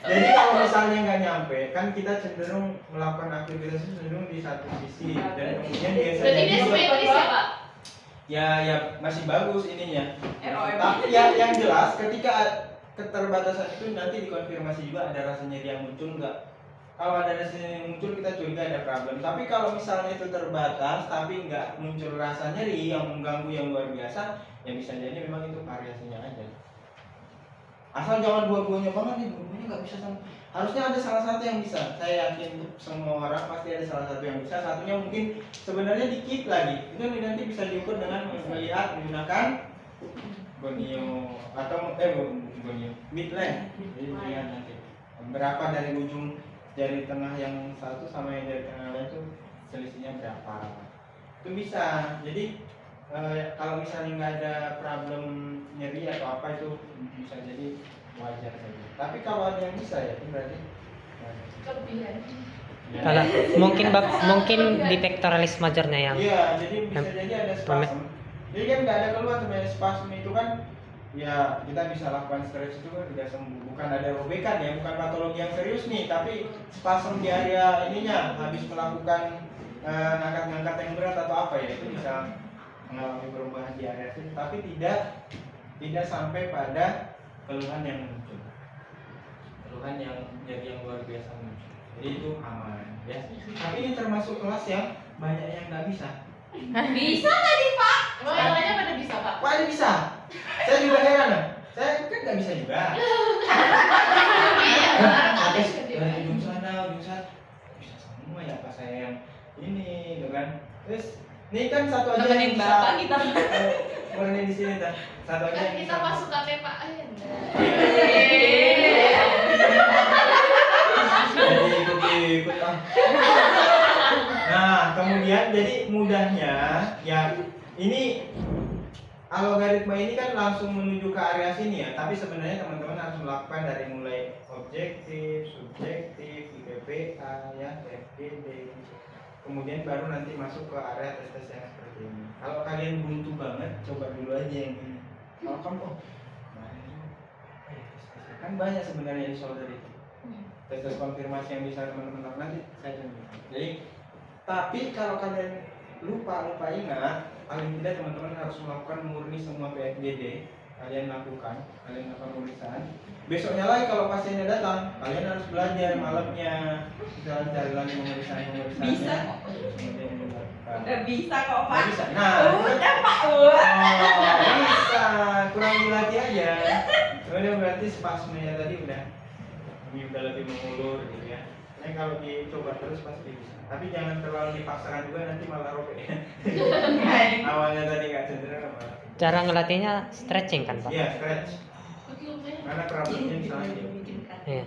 Jadi kalau misalnya nggak nyampe, kan kita cenderung melakukan aktivitas itu cenderung di satu sisi dan kemudian biasanya Berarti dia spesialis ya Pak? ya masih bagus ininya. ROM. Tapi yang jelas ketika keterbatasan itu nanti dikonfirmasi juga ada rasa nyeri yang muncul nggak. Kalau ada rasa nyeri yang muncul kita curiga ada problem. Tapi kalau misalnya itu terbatas tapi nggak muncul rasa nyeri yang mengganggu yang luar biasa, ya bisa jadi memang itu variasinya aja. Asal jangan dua-duanya banget nih, dua-duanya nggak bisa sama. Harusnya ada salah satu yang bisa. Saya yakin untuk semua orang pasti ada salah satu yang bisa. Satunya mungkin sebenarnya dikit lagi. Itu nanti bisa diukur dengan melihat menggunakan gonio atau gonio midline. Jadi lihat nanti berapa dari ujung jari tengah yang satu sama yang jari tengah lain itu selisihnya berapa. Itu bisa. Jadi kalau misalnya nggak ada problem nyeri atau apa itu bisa jadi wajar saja. Tapi kalau ada yang bisa ya itu berarti Kelebihan. ya. Kalau mungkin di pectoralis majornya yang Iya, jadi bisa jadi ada spasm. Jadi kan nggak ada keluhan sebenarnya spasm itu kan ya kita bisa lakukan stretch itu kan tidak sembuh. Bukan ada robekan ya, bukan patologi yang serius nih, tapi spasm di area ininya habis melakukan ngangkat-ngangkat yang berat atau apa ya itu bisa mengalami perubahan di area itu, tapi tidak sampai pada keluhan yang muncul, keluhan yang jadi yang luar biasa muncul. Jadi itu aman ya. Tapi ini termasuk kelas yang banyak yang nggak bisa. Bisa tadi Pak. Oh, yang lainnya pada bisa Pak. Wah ini bisa. Saya juga heran loh. Saya kan nggak bisa juga. Ada dari ujung sana bisa semua ya pas saya yang ini, gitu kan. Terus ini kan satu aja Nemenin yang bisa. Bapak kita. Merenin di sini dah. Satu aja Kan yang kita bisa. pasukannya Pak Hendra. Jadi ikut ah. Nah kemudian jadi mudahnya ya ini algoritma ini kan langsung menuju ke area sini ya, tapi sebenarnya teman-teman harus melakukan dari mulai objektif, subjektif, IPPA ya, FGD, kemudian baru nanti masuk ke area tes-tes yang seperti ini. Kalau kalian buntu banget, coba dulu aja yang ini. Kalau kamu kan banyak sebenarnya di shoulder itu. Tes konfirmasi yang bisa teman-teman lakukan nanti saya tunjukkan. Jadi, tapi kalau kalian lupa ingat, paling tidak teman-teman harus melakukan murni semua PFGD. Kalian lakukan pemeriksaan. Besoknya lagi kalau pasiennya datang, kalian harus belajar malamnya. Kita cari lagi pemeriksaannya. Bisa. Kemudian dilakukan. Udah bisa kok Pak. Nggak bisa. Nah, Udah Pak. oh, bisa. Kurang dilatih aja. Kemudian berarti spasmenya tadi udah lebih mengulur gitu ya. Nah, kalau dicoba terus pasti bisa. Tapi jangan terlalu dipaksakan juga nanti malah robek. Awalnya tadi nggak cedera malah. cara ngelatihnya stretching kan Pak? Iya, stretch. Karena problemnya misalnya. Iya.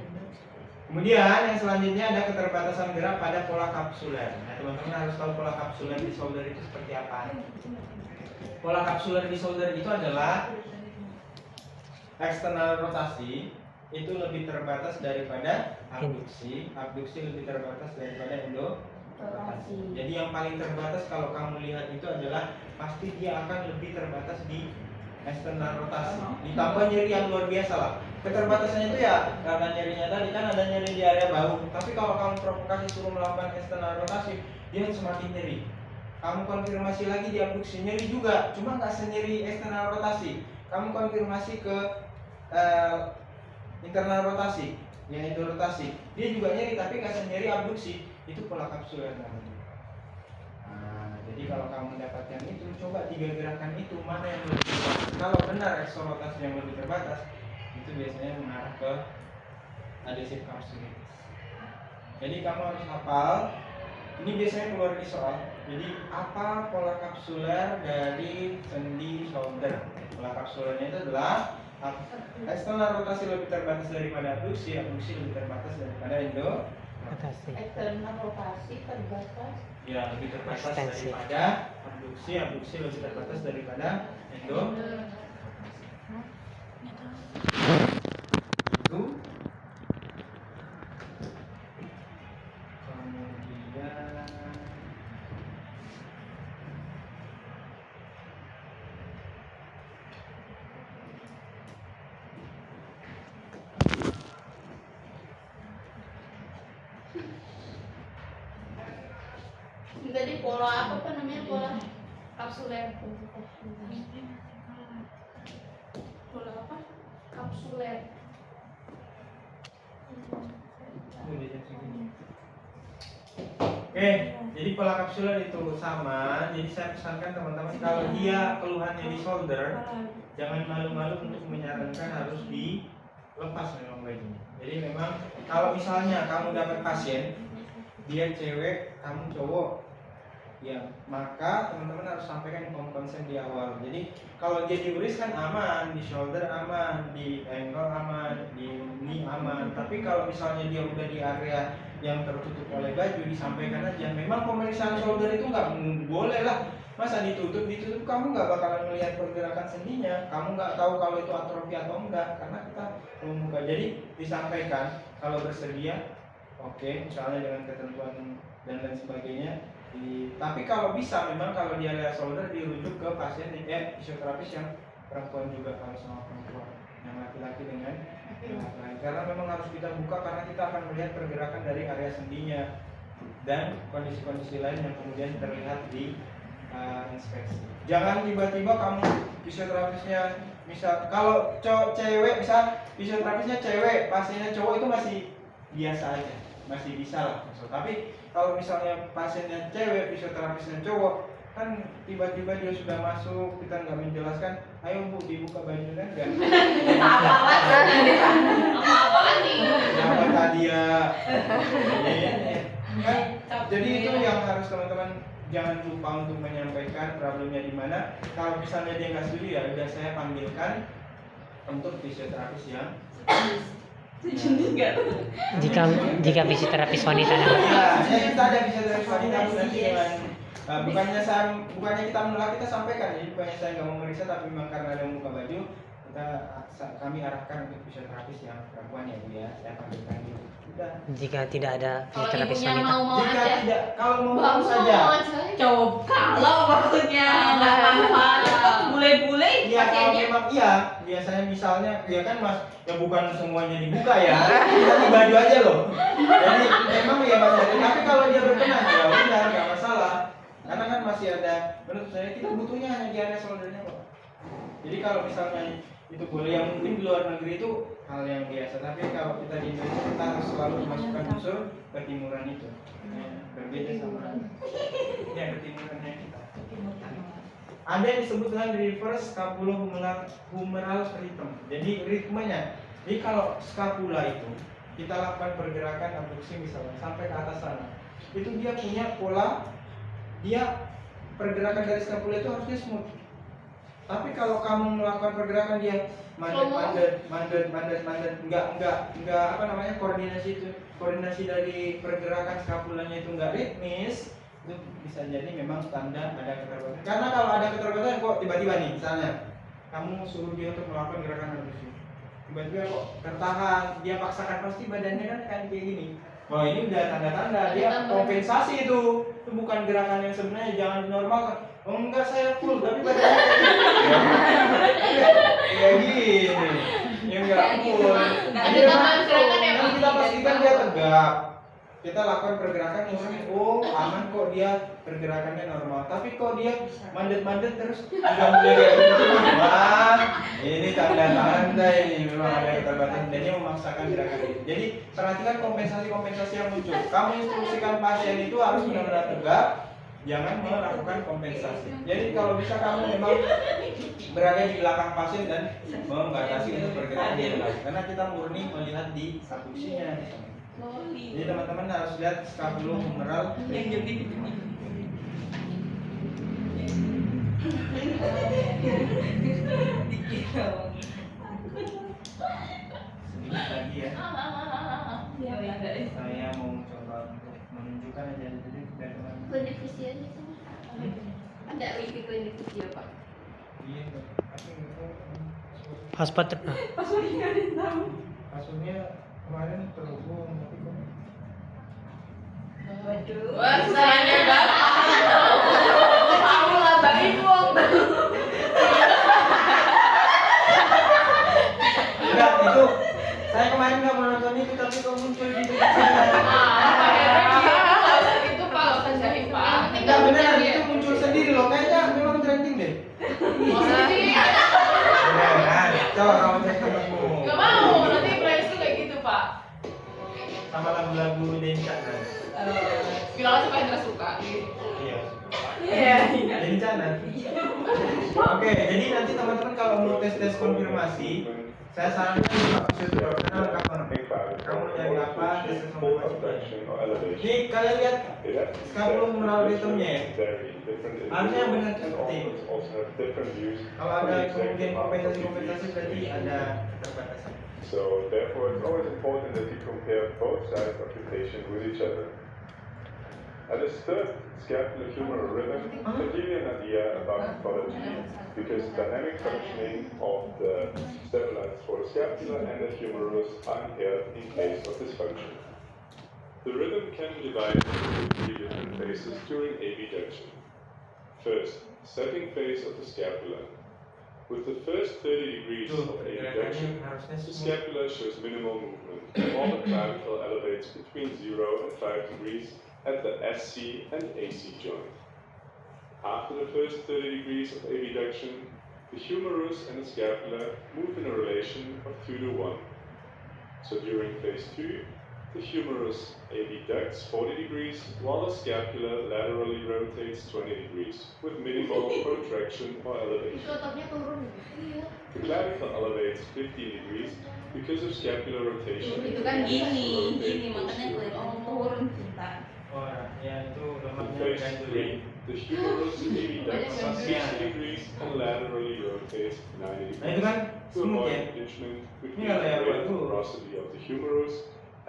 Kemudian yang selanjutnya ada keterbatasan gerak pada pola kapsuler. Nah, teman-teman harus tahu pola kapsuler di shoulder itu seperti apa. Pola kapsuler di shoulder itu adalah eksternal rotasi itu lebih terbatas daripada abduksi lebih terbatas daripada endorotasi. Jadi yang paling terbatas kalau kamu lihat itu adalah pasti dia akan lebih terbatas di eksternal rotasi. Ditambah nyeri yang luar biasa lah. Keterbatasannya itu ya karena nyerinya tadi kan ada nyeri di area bahu. Tapi kalau kamu provokasi suruh melakukan eksternal rotasi, dia semakin nyeri. Kamu konfirmasi lagi di abduksi nyeri juga, cuma nggak senyeri eksternal rotasi. Kamu konfirmasi ke internal rotasi, yang endorotasi, dia juga nyeri tapi nggak senyeri abduksi. Itu pola kapsuler namanya. Nah, jadi kalau kamu mendapatkan itu, coba 3 gerakan itu mana yang lebih terbatas. Kalau benar eksorotasi yang lebih terbatas, itu biasanya mengarah ke adhesive kapsulitis. Jadi kamu harus hafal. Ini biasanya keluar di soal. Jadi apa pola kapsuler dari sendi shoulder? Pola kapsulernya itu adalah eksternal rotasi lebih terbatas daripada abduksi, abduksi lebih terbatas daripada Atasi. Eksternal rotasi terbatas. ya lebih terbatas Ekstensi. daripada abduksi, abduksi lebih terbatas daripada itu. Kemudian Tadi pola apa namanya pola kapsuler? Pola apa? Kapsuler. Oke, jadi pola kapsuler itu sama. Jadi saya pesankan teman-teman kalau dia keluhannya di shoulder, jangan malu-malu untuk menyarankan harus dilepas memang bajunya. Jadi memang kalau misalnya kamu dapat pasien, dia cewek, kamu cowok, ya maka teman-teman harus sampaikan konsen di awal. Jadi kalau dia di wrist kan aman, di shoulder aman, di ankle aman, di knee aman. Tapi kalau misalnya dia udah di area yang tertutup oleh baju, disampaikan aja. Memang pemeriksaan shoulder itu nggak boleh lah. Masa ditutup kamu nggak bakalan melihat pergerakan sendinya. Kamu nggak tahu kalau itu atrofi atau enggak, karena kita membuka. Jadi disampaikan kalau bersedia, oke, misalnya dengan ketentuan dan lain sebagainya. Tapi kalau bisa, memang kalau dia lihat shoulder dirujuk ke pasien fisioterapis yang perempuan juga, kalau sama perempuan yang laki-laki dengan laki-laki. Karena memang harus kita buka karena kita akan melihat pergerakan dari area sendinya dan kondisi-kondisi lain yang kemudian terlihat di inspeksi. Jangan tiba-tiba kamu fisioterapisnya misal kalau cewek bisa fisioterapisnya cewek, pasiennya cowok itu masih biasa aja, masih bisa lah. Tapi kalau misalnya pasiennya cewek, fisioterapisnya cowok, kan tiba-tiba dia sudah masuk, kita nggak menjelaskan, ayo bu dibuka baju kan enggak? Apaan nih? Kenapa tadi ya? Kan, jadi itu yang harus teman-teman jangan lupa untuk menyampaikan problemnya di mana. Kalau misalnya dia nggak setuju, ya udah saya panggilkan untuk fisioterapis yang Jika fisioterapis wanita ya, kita ada fisioterapis wanita nanti dengan bukannya kita menolak, kita sampaikan. Jadi bukannya saya nggak mau meriksa, tapi memang karena ada yang buka baju, kami arahkan untuk fisioterapis yang perempuan ya bu ya, saya panggilkan gitu. Udah. jika tidak ada Kalau fisioterapis ibunya wanita. mau Jika aja. tidak, kalau mau saja. Coba kalau maksudnya nggak manfaat bule-bule Iya kalau pasiennya. memang iya, biasanya misalnya ya kan mas, ya bukan semuanya dibuka ya, kita di baju aja loh. Jadi memang ya mas, tapi kalau dia berkenan ya udah nggak masalah. Karena kan masih ada, menurut saya kita butuhnya hanya di area shouldernya kok. Jadi kalau misalnya itu boleh, yang mungkin di luar negeri itu hal yang biasa, tapi kalau kita di Indonesia kita harus selalu memasukkan unsur ketimuran itu. Ya, berbeda sama ya ketimurannya kita. Ada yang disebut dengan reverse scapulohumeral rhythm. Jadi ritmenya. Jadi kalau scapula itu kita lakukan pergerakan abduksi misalnya sampai ke atas sana, itu dia punya pola, dia pergerakan dari scapula itu harusnya smooth. Tapi kalau kamu melakukan pergerakan dia mandet, enggak apa namanya koordinasi dari pergerakan scapulanya itu enggak ritmis, itu bisa jadi memang tanda ada keterbatasan. Karena kalau ada keterbatasan kok tiba-tiba nih misalnya kamu suruh dia untuk melakukan gerakan abduksi, tiba-tiba kok tertahan, dia paksakan, pasti badannya kan kayak gini. Oh ini udah tanda-tanda dia kompensasi itu bukan gerakan yang sebenarnya, jangan dinormalkan. Oh enggak, saya full tapi badannya kayak gini. Ya enggak full. Jadi memang kita pastikan dia tegak. Kita lakukan pergerakan murni, oh aman kok dia pergerakannya normal. Tapi kok dia mandet-mandet terus udah mulai kayak gitu, wah ini tanda-tanda ini memang ada keterbatasan dan dia memaksakan gerakan itu. Jadi perhatikan kompensasi-kompensasi yang muncul. Kamu instruksikan pasien itu harus benar-benar tegak, jangan melakukan kompensasi. Jadi kalau bisa kamu memang berada di belakang pasien dan membatasi untuk pergerakan dia, karena kita murni melihat di abduksinya. Jadi teman-teman harus lihat skapula humeral. Yang jadi Sedikit lagi ya. Ya, ada. Saya mau coba untuk menunjukkan aja jadi biar teman. Klinik fisionya itu ada wifi klinik fisio pak. Iya, tapi nggak tahu. Hospital. Kasusnya kemarin terhubung tapi kok Waduh. Wah, sayangnya bapak. Kamu ngabain uang. enggak itu. Saya kemarin nggak mau nonton itu tapi kok muncul di YouTube saya. Itu pak, nggak usah jahit pak. Enggak beneran itu muncul sendiri loh kayaknya memang trending deh. Beneran. Coba kamu cek temanmu. Gak mau, nanti price tuh kayak gitu pak. Sama lagu-lagu Denca kan. Bilang aja pak Hendra suka. Iya. Iya. Denca nanti. Oke, jadi nanti teman-teman kalau mau tes konfirmasi, saya sarankan Pak Fisioterapeuta karena lengkap banget. Kamu nyari apa, tes konfirmasi. Nih kalian lihat skapula humeral rhythmnya ya. Harusnya yang benar seperti ini. Kalau ada kemudian kompensasi berarti ada keterbatasan. So therefore, it's always important that you compare both sides of the patient with each other. At this third scapulohumeral rhythm, to give you an idea about pathology, because dynamic functioning of the stabilizers for the scapula and the humerus are impaired in case of dysfunction. The rhythm can be divided into 3 different phases during abduction. First, setting phase of the scapula. With the first 30 degrees of abduction, the scapula shows minimal movement, while the clavicle elevates between 0 and 5 degrees at the SC and AC joint. After the first 30 degrees of abduction, the humerus and the scapula move in a relation of 2 to 1. So during phase 2, the humerus abducts 40 degrees, while the scapula laterally rotates 20 degrees, with minimal protraction or elevation. Ototnya turun. Iya. The clavicle elevates 15 degrees because of scapular rotation. Itu kan gini makanya kelihatan turun cinta. Oh ya itu In lemaknya phase ganjil. 3, the humerus abducts 60 degrees and laterally rotates 90 Nah itu degrees kan to smooth avoid ya. impingement between Ini kalau yang the greater bagus. porosity of the humerus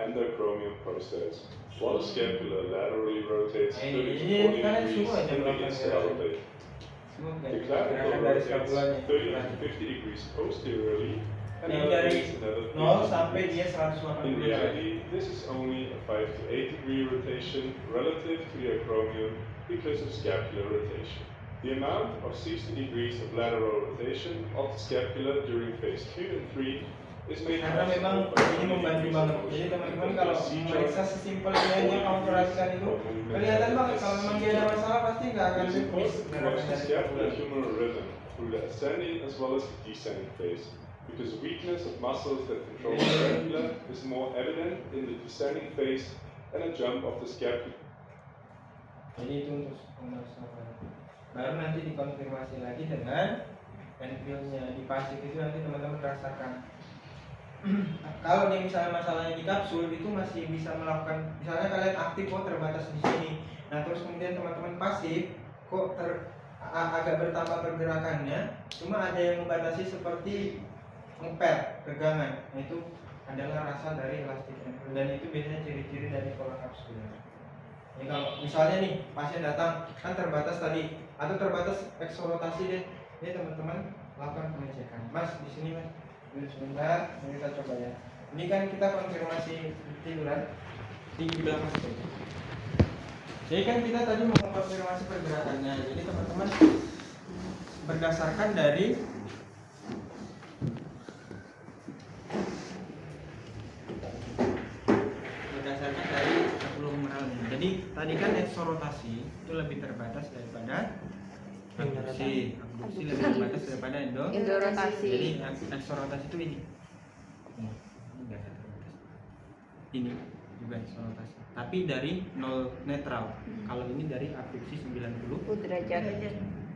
and the acromion process, while the scapula laterally rotates 30 to 40 kan degrees semua and begins to elevate. Smooth The kan. clavicle Gerakan dari rotates skapulanya. 30 to 50 degrees posteriorly and Ini dari elevates another 0 50 sampai degrees. dia 180 In derajat. reality, this is only a 5 to 8 degree rotation relative to the acromion because of scapular rotation. The amount of 60 degrees of lateral rotation of the scapula during phase 2 and 3 is made Karena memang possible by ini membantu 20 banget. degrees Jadi of teman-teman motion kalau of the C memeriksa joint. sesimpel ini aja kamu perhatikan itu kelihatan banget kalau memang dia ada masalah pasti nggak akan It is miss important to gerakan watch the dari scapular skapula. humeral rhythm through the ascending as well as the descending phase, because weakness of muscles that control the scapula is more evident in the descending phase than a jump of the scapula. Jadi itu untuk pemasaran. Baru nanti dikonfirmasi lagi dengan Enfield-nya di pasif itu nanti teman-teman rasakan. Kalau nih misalnya masalahnya di kapsul itu masih bisa melakukan, misalnya kalian aktif kok terbatas di sini. Nah terus kemudian teman-teman pasif kok agak bertambah pergerakannya, cuma ada yang membatasi seperti ngepet, pegangan. Nah itu adalah rasa dari elastik Enfield dan itu biasanya ciri-ciri dari pola kapsul. Ini kalau misalnya nih pasien datang kan terbatas tadi atau terbatas eksorotasi deh, ini teman-teman lakukan pengecekan. Mas di sini mas, dulu sebentar, ini kita coba ya. Ini kan kita konfirmasi tiduran di belakang sini. Jadi kan kita tadi mau konfirmasi pergerakannya. Jadi teman-teman berdasarkan dari jadi tadi kan eksorotasi itu lebih terbatas daripada abduksi. Abduksi lebih terbatas daripada Endorotasi. Jadi eksorotasi itu ini. Ini enggak ada terbatas. Ini juga eksorotasi. Tapi dari 0 netral. Kalau ini dari abduksi 90 derajat.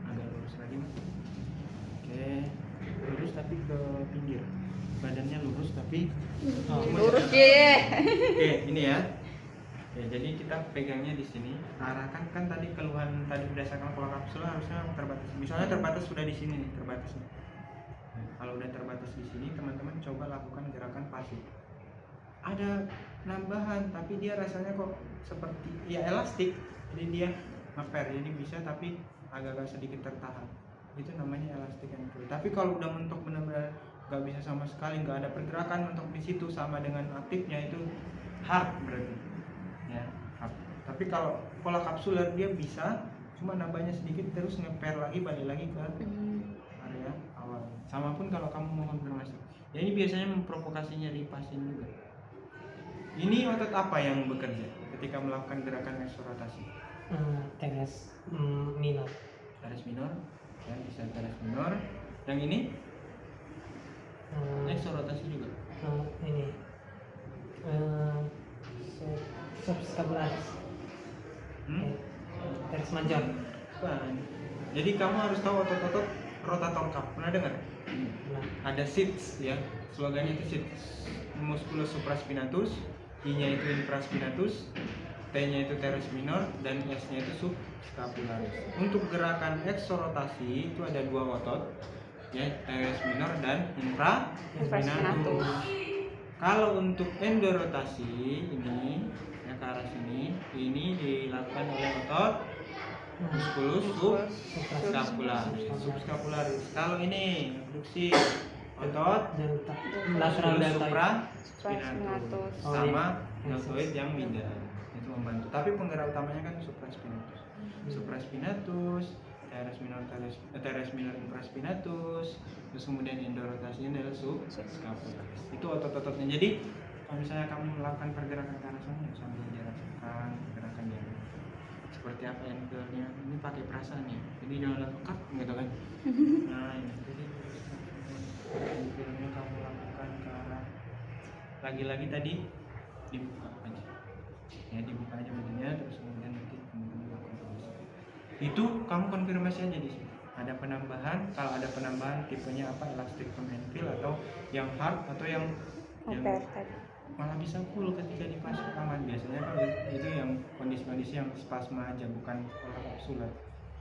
agak lurus lagi mas. Oke, lurus tapi ke pinggir. badannya lurus tapi Lurus ya. Oke, ini ya. Oke, jadi kita pegangnya di sini. Arahkan kan tadi keluhan tadi berdasarkan pola kapsul harusnya terbatas. Misalnya terbatas sudah di sini nih, terbatas nih. Nah, kalau udah terbatas di sini, teman-teman coba lakukan gerakan pasif. Ada nambahan, tapi dia rasanya kok seperti ya elastik. Jadi dia ngeper, jadi bisa tapi agak-agak sedikit tertahan. Itu namanya elastik and fluid. Tapi kalau udah mentok benar-benar nggak bisa sama sekali, nggak ada pergerakan untuk di situ sama dengan aktifnya, itu hard berarti ya hard. Tapi kalau pola kapsuler dia bisa cuma nambahnya sedikit terus ngeper lagi, balik lagi ke area awal. Sama pun kalau kamu mau konfirmasi ya, ini biasanya memprovokasi nyeri pasien juga. Ini otot apa yang bekerja ketika melakukan gerakan eksorotasi? Teres minor. Teres minor ya, bisa teres minor. Yang ini eksorotasi juga. Ini subscapularis. Teres major. Bukan. Jadi kamu harus tahu otot-otot rotator cuff. Pernah dengar? Nah, Ada SITS ya. Slogannya itu SITS. Musculus supraspinatus, I-nya itu infraspinatus, T-nya itu teres minor, dan S-nya itu subscapularis. Untuk gerakan eksorotasi itu ada dua otot, ya, teres minor dan infraspinatus. Kalau untuk endorotasi ini ya ke arah sini, ini dilakukan oleh otot musculus subscapularis. Kalau ini abduksi otot delta. Lateral musculus delta. supraspinatus Oh, sama iya. deltoid yang middle, itu membantu. Tapi penggerak utamanya kan supraspinatus. Supraspinatus, teres minor infraspinatus, terus kemudian endorotasinya adalah subscapularis. Itu otot-ototnya. Jadi kalau misalnya kamu melakukan pergerakan ke arah sana sambil dirasakan gerakan yang seperti apa angle-nya. Ini pakai perasaan ya. Jadi jangan lakukan gitu kan. Nah, ini jadi angle-nya kamu lakukan ke arah, lagi-lagi tadi dibuka aja. Ya, dibuka aja badannya, terus kemudian nanti teman-teman lakukan konfirmasi. Itu kamu konfirmasi aja di sini. Ada penambahan, kalau ada penambahan tipenya apa, elastic from and feel atau yang hard atau yang malah bisa full ketika dipasang aman. Biasanya kan itu yang kondisi-kondisi yang spasma aja, bukan pola kapsuler.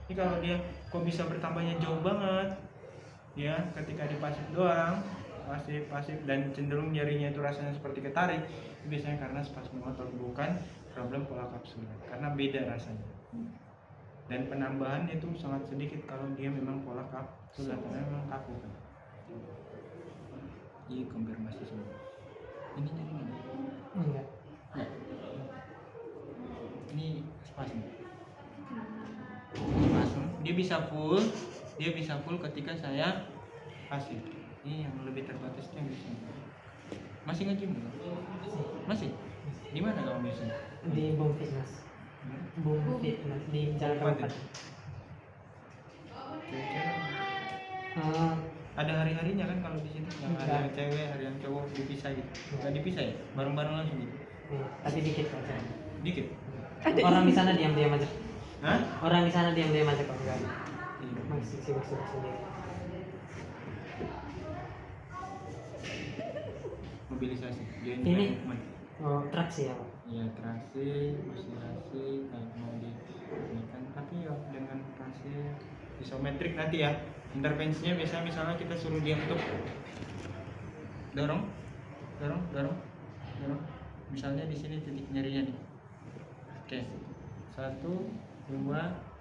Ini kalau dia kok bisa bertambahnya jauh banget ya, ketika dipasif doang, pasif dan cenderung nyerinya itu rasanya seperti ketarik, biasanya karena spasma otot, bukan problem pola kapsuler, karena beda rasanya. Dan penambahan itu sangat sedikit kalau dia memang pola kapsuler, karena memang kaku kan. Jadi konfirmasi semua. Ini nyeri mana? Enggak. Ini spasm. Dia bisa full ketika saya pasif. Ini yang lebih terbatas itu yang di sini. Masih nge-gym belum? Masih? Di mana kamu biasanya? Di Boom Fitness. Boom Fitness di Jalan Kabupaten. Ada hari-harinya kan kalau di situ, yang hari yang cewek, hari yang cowok dipisah gitu. Enggak dipisah ya? Bareng-bareng langsung gitu. Tapi dikit aja. Dikit. Orang di sana diam-diam aja. Hah? Orang di sana diam-diam aja kok enggak. Iya. Masih sibuk-sibuk sendiri. Mobilisasi. Joint Ini? movement. Oh, traksi ya, Pak. Ya, traksi, oscilasi, mau di ini kan, tapi ya dengan traksi isometrik nanti ya. Intervensinya biasanya misalnya kita suruh dia untuk dorong. Misalnya di sini titik nyerinya nih. Oke. 1, 2,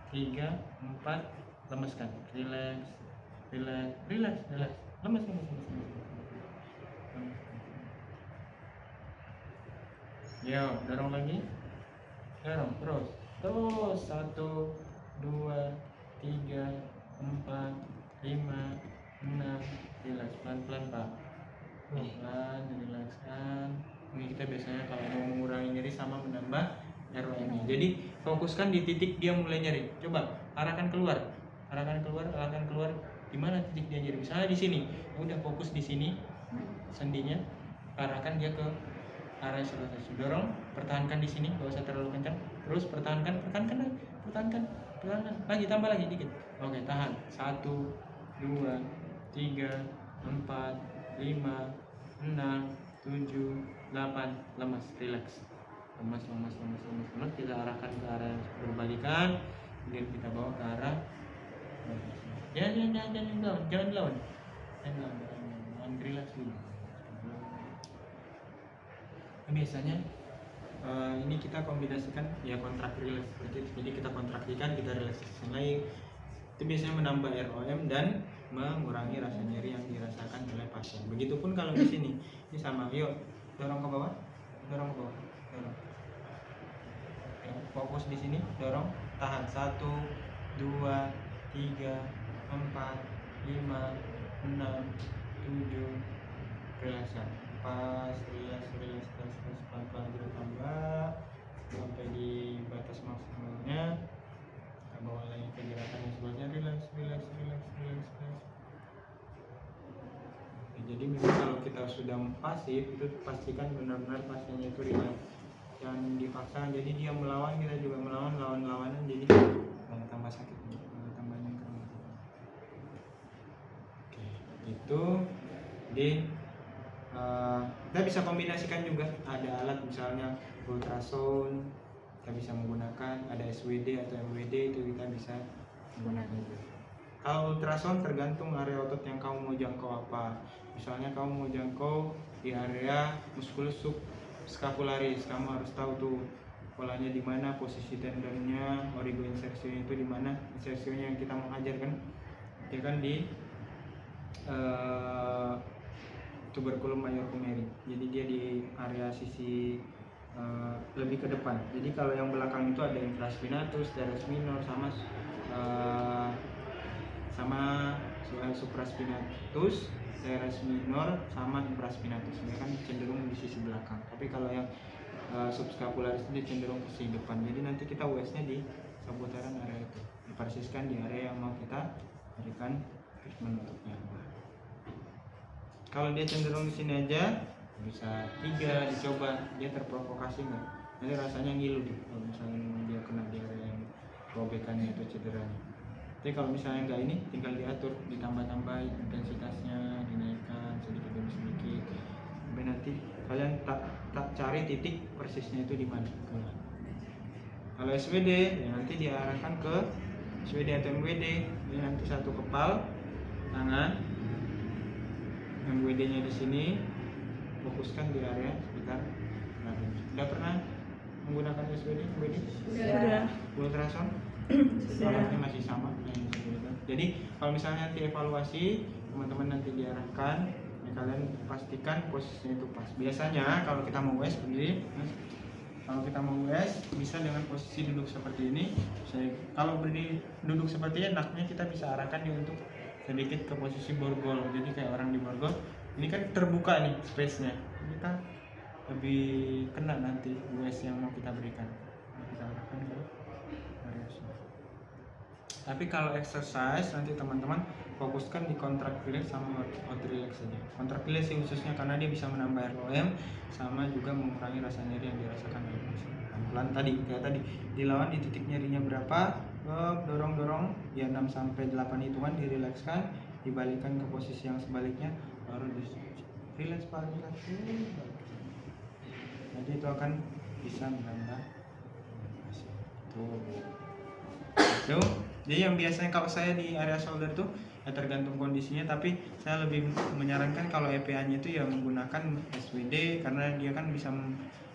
3, 4, lemeskan. Relax. Lemes. Yo, dorong lagi. Dorong terus. 1, 2, 3, 4, 5, 6. Relax pelan-pelan, Pak. Pelan, rilekskan. Ini kita biasanya kalau mau mengurangi nyeri sama menambah ROM-nya. Jadi fokuskan di titik dia mulai nyeri. Coba arahkan keluar. Di mana titik dia nyeri? Misalnya di sini. Udah fokus di sini. Sendinya arahkan dia ke arah eksorotasi. Dorong, pertahankan di sini, enggak usah terlalu kencang. Terus pertahankan. Lagi tambah lagi dikit. Oke, tahan. 1, 2, 3, 4, 5, 6, 7, 8, lemas, relax. Lemas, kita arahkan ke arah yang berbalikan, kemudian kita bawa ke arah jangan lawan, relax dulu. Biasanya ini kita kombinasikan ya kontrak relax, jadi kita kontraksikan, kita relaksasikan lagi. Itu biasanya menambah ROM dan mengurangi rasa nyeri yang dirasakan oleh pasien. Begitupun kalau di sini, ini sama. Yuk, dorong ke bawah, dorong. Ya, fokus di sini, dorong, tahan. 1, 2, 3, 4, 5, 6, 7, relaksasi. Pas, relax, pelan-pelan kita tambah sampai di batas maksimalnya. Kita bawa lagi ke gerakan yang sebelumnya, relax. Jadi memang kalau kita sudah pasif itu pastikan benar-benar pasiennya itu relax, jangan dipaksa. Jadi dia melawan, kita juga melawan, lawan-lawanan, jadi malah tambah sakit, malah tambah nyengker. Oke, itu di kita bisa kombinasikan juga, ada alat misalnya ultrasound, kita bisa menggunakan, ada SWD atau MWD, itu kita bisa menggunakan juga. Kalau ultrasound tergantung area otot yang kamu mau jangkau apa. Misalnya kamu mau jangkau di area musculus subscapularis, kamu harus tahu tuh polanya di mana, posisi tendonnya, origo insersionya itu di mana, insersionya yang kita mau ajarkan, ya kan di tuberculum major kumeri. Jadi dia di area sisi lebih ke depan. Jadi kalau yang belakang itu ada infraspinatus, teres minor, sama supraspinatus, teres minor, sama infraspinatus. Dia kan cenderung di sisi belakang. Tapi kalau yang subscapularis itu cenderung ke sisi depan. Jadi nanti kita US-nya di seputaran area itu, dipersiskan di area yang mau kita berikan treatment untuknya. Kalau dia cenderung di sini aja, bisa 3 dicoba, dia terprovokasi nggak? Nanti rasanya ngilu deh kalau misalnya dia kena di area yang robekannya atau cederanya. Tapi kalau misalnya nggak, ini tinggal diatur, ditambah-tambahin intensitasnya, dinaikkan sedikit demi sedikit. Sampai nanti kalian tak cari titik persisnya itu di mana. Kalau SWD, ya nanti diarahkan ke SWD atau MWD. Ini nanti satu kepal tangan, MWD-nya di sini, fokuskan di area sekitar rahim. Sudah pernah menggunakan SWD, MWD? Sudah. Ultrasound? Alatnya masih sama. Jadi kalau misalnya nanti evaluasi, teman-teman nanti diarahkan, ya kalian pastikan posisinya itu pas. Biasanya kalau kita mau US berdiri, kalau kita mau US bisa dengan posisi duduk seperti ini. Kalau berdiri duduk seperti ini, enaknya kita bisa arahkan dia untuk sedikit ke posisi borgol. Jadi kayak orang di borgol. Ini kan terbuka nih space-nya. Kita lebih kena nanti US yang mau kita berikan. Kita arahkan ke area sini. Tapi kalau exercise nanti teman-teman fokuskan di contract relax sama out relax saja. Contract relax khususnya karena dia bisa menambah ROM sama juga mengurangi rasa nyeri yang dirasakan oleh pasien. Pelan tadi kayak tadi dilawan di titik nyerinya berapa, dorong ya 6 sampai 8 hitungan, dirilekskan, dibalikkan ke posisi yang sebaliknya, baru di relax paling kecil. Jadi itu akan bisa menambah tuh. Jadi yang biasanya kalau saya di area shoulder tuh ya tergantung kondisinya, tapi saya lebih menyarankan kalau EPA-nya itu ya menggunakan SWD karena dia kan bisa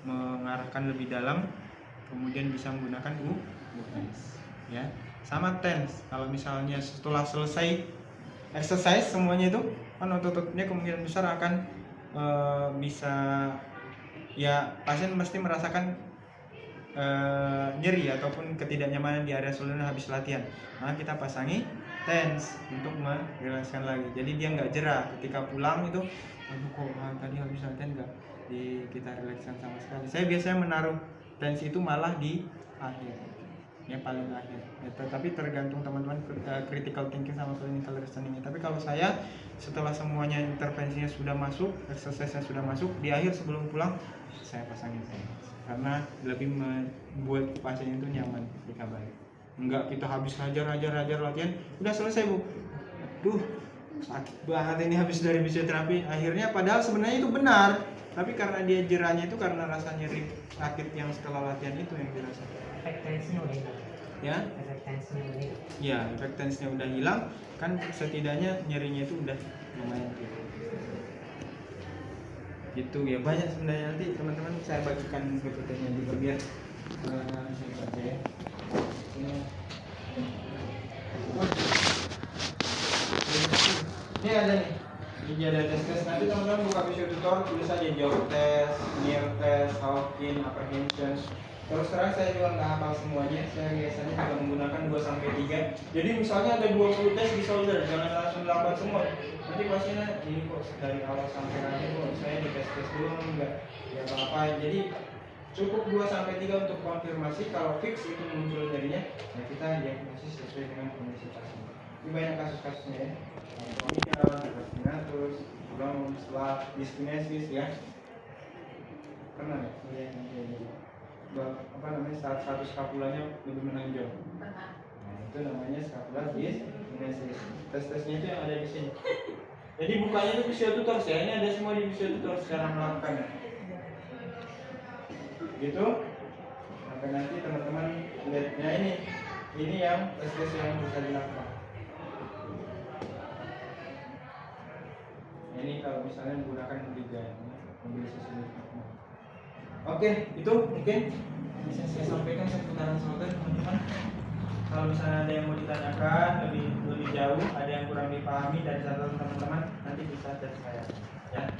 mengarahkan lebih dalam, kemudian bisa menggunakan US ya. Sama TENS, kalau misalnya setelah selesai exercise semuanya itu kan otot-ototnya kemungkinan besar akan bisa ya, pasien pasti merasakan nyeri ataupun ketidaknyamanan di area shoulder habis latihan. Maka kita pasangi TENS untuk merilekskan lagi. Jadi dia nggak jerah ketika pulang itu, aduh kok tadi habis latihan nggak kita rilekskan sama sekali. Saya biasanya menaruh TENS itu malah di akhir, ya paling akhir. Ya, tapi tergantung teman-teman critical thinking sama clinical reasoningnya. Tapi kalau saya setelah semuanya intervensinya sudah masuk, exercise-nya sudah masuk, di akhir sebelum pulang saya pasangin TENS. Karena lebih membuat pasien itu nyaman ketika balik. Enggak kita habis hajar latihan, udah selesai bu, aduh sakit banget ini habis dari fisioterapi. Akhirnya padahal sebenarnya itu benar, tapi karena dia jerahnya itu karena rasa nyeri sakit yang setelah latihan itu yang dirasakan. Efek tensnya udah hilang. Ya, Efek tensnya udah hilang. ya efek tensnya udah hilang, kan setidaknya nyerinya itu udah lumayan gitu. Gitu ya, banyak sebenarnya. Nanti teman-teman saya bagikan PPT-nya juga biar bisa dibaca ya. Ini ada nih, ini ada tes. Nanti teman-teman buka Visio Tutor, tulis aja jawab tes, near test, Hawking, apprehension. Terus terang saya juga nggak hafal semuanya. Saya biasanya juga menggunakan 2-3. Jadi misalnya ada 20 tes di shoulder, jangan langsung lakukan semua. Nanti pasiennya ini kok dari awal sampai akhir kok saya di tes dulu enggak ya apa-apa. Jadi cukup 2-3 untuk konfirmasi. Kalau fix itu muncul jadinya, ya kita diagnosis sesuai dengan kondisi pasien. Ini banyak kasus-kasusnya ya. Komikal, terus ulang setelah diskinesis ya. Pernah ya? Apa namanya, status skapulanya lebih menonjol. Nah, itu namanya scapular dyskinesis. Tes-tesnya itu yang ada di sini. Jadi bukanya itu Visio Tutor ya. Ini ada semua di Visio Tutor secara melakukannya. Gitu. Sampai nanti teman-teman lihatnya ini yang tes-tes yang bisa dilakukan. Ini kalau misalnya menggunakan liga mobilisasi. Oke, itu mungkin bisa saya sampaikan seputaran shoulder teman-teman. Kalau misalnya ada yang mau ditanyakan lebih jauh, ada yang kurang dipahami dari catatan teman-teman, nanti bisa chat saya. Ya.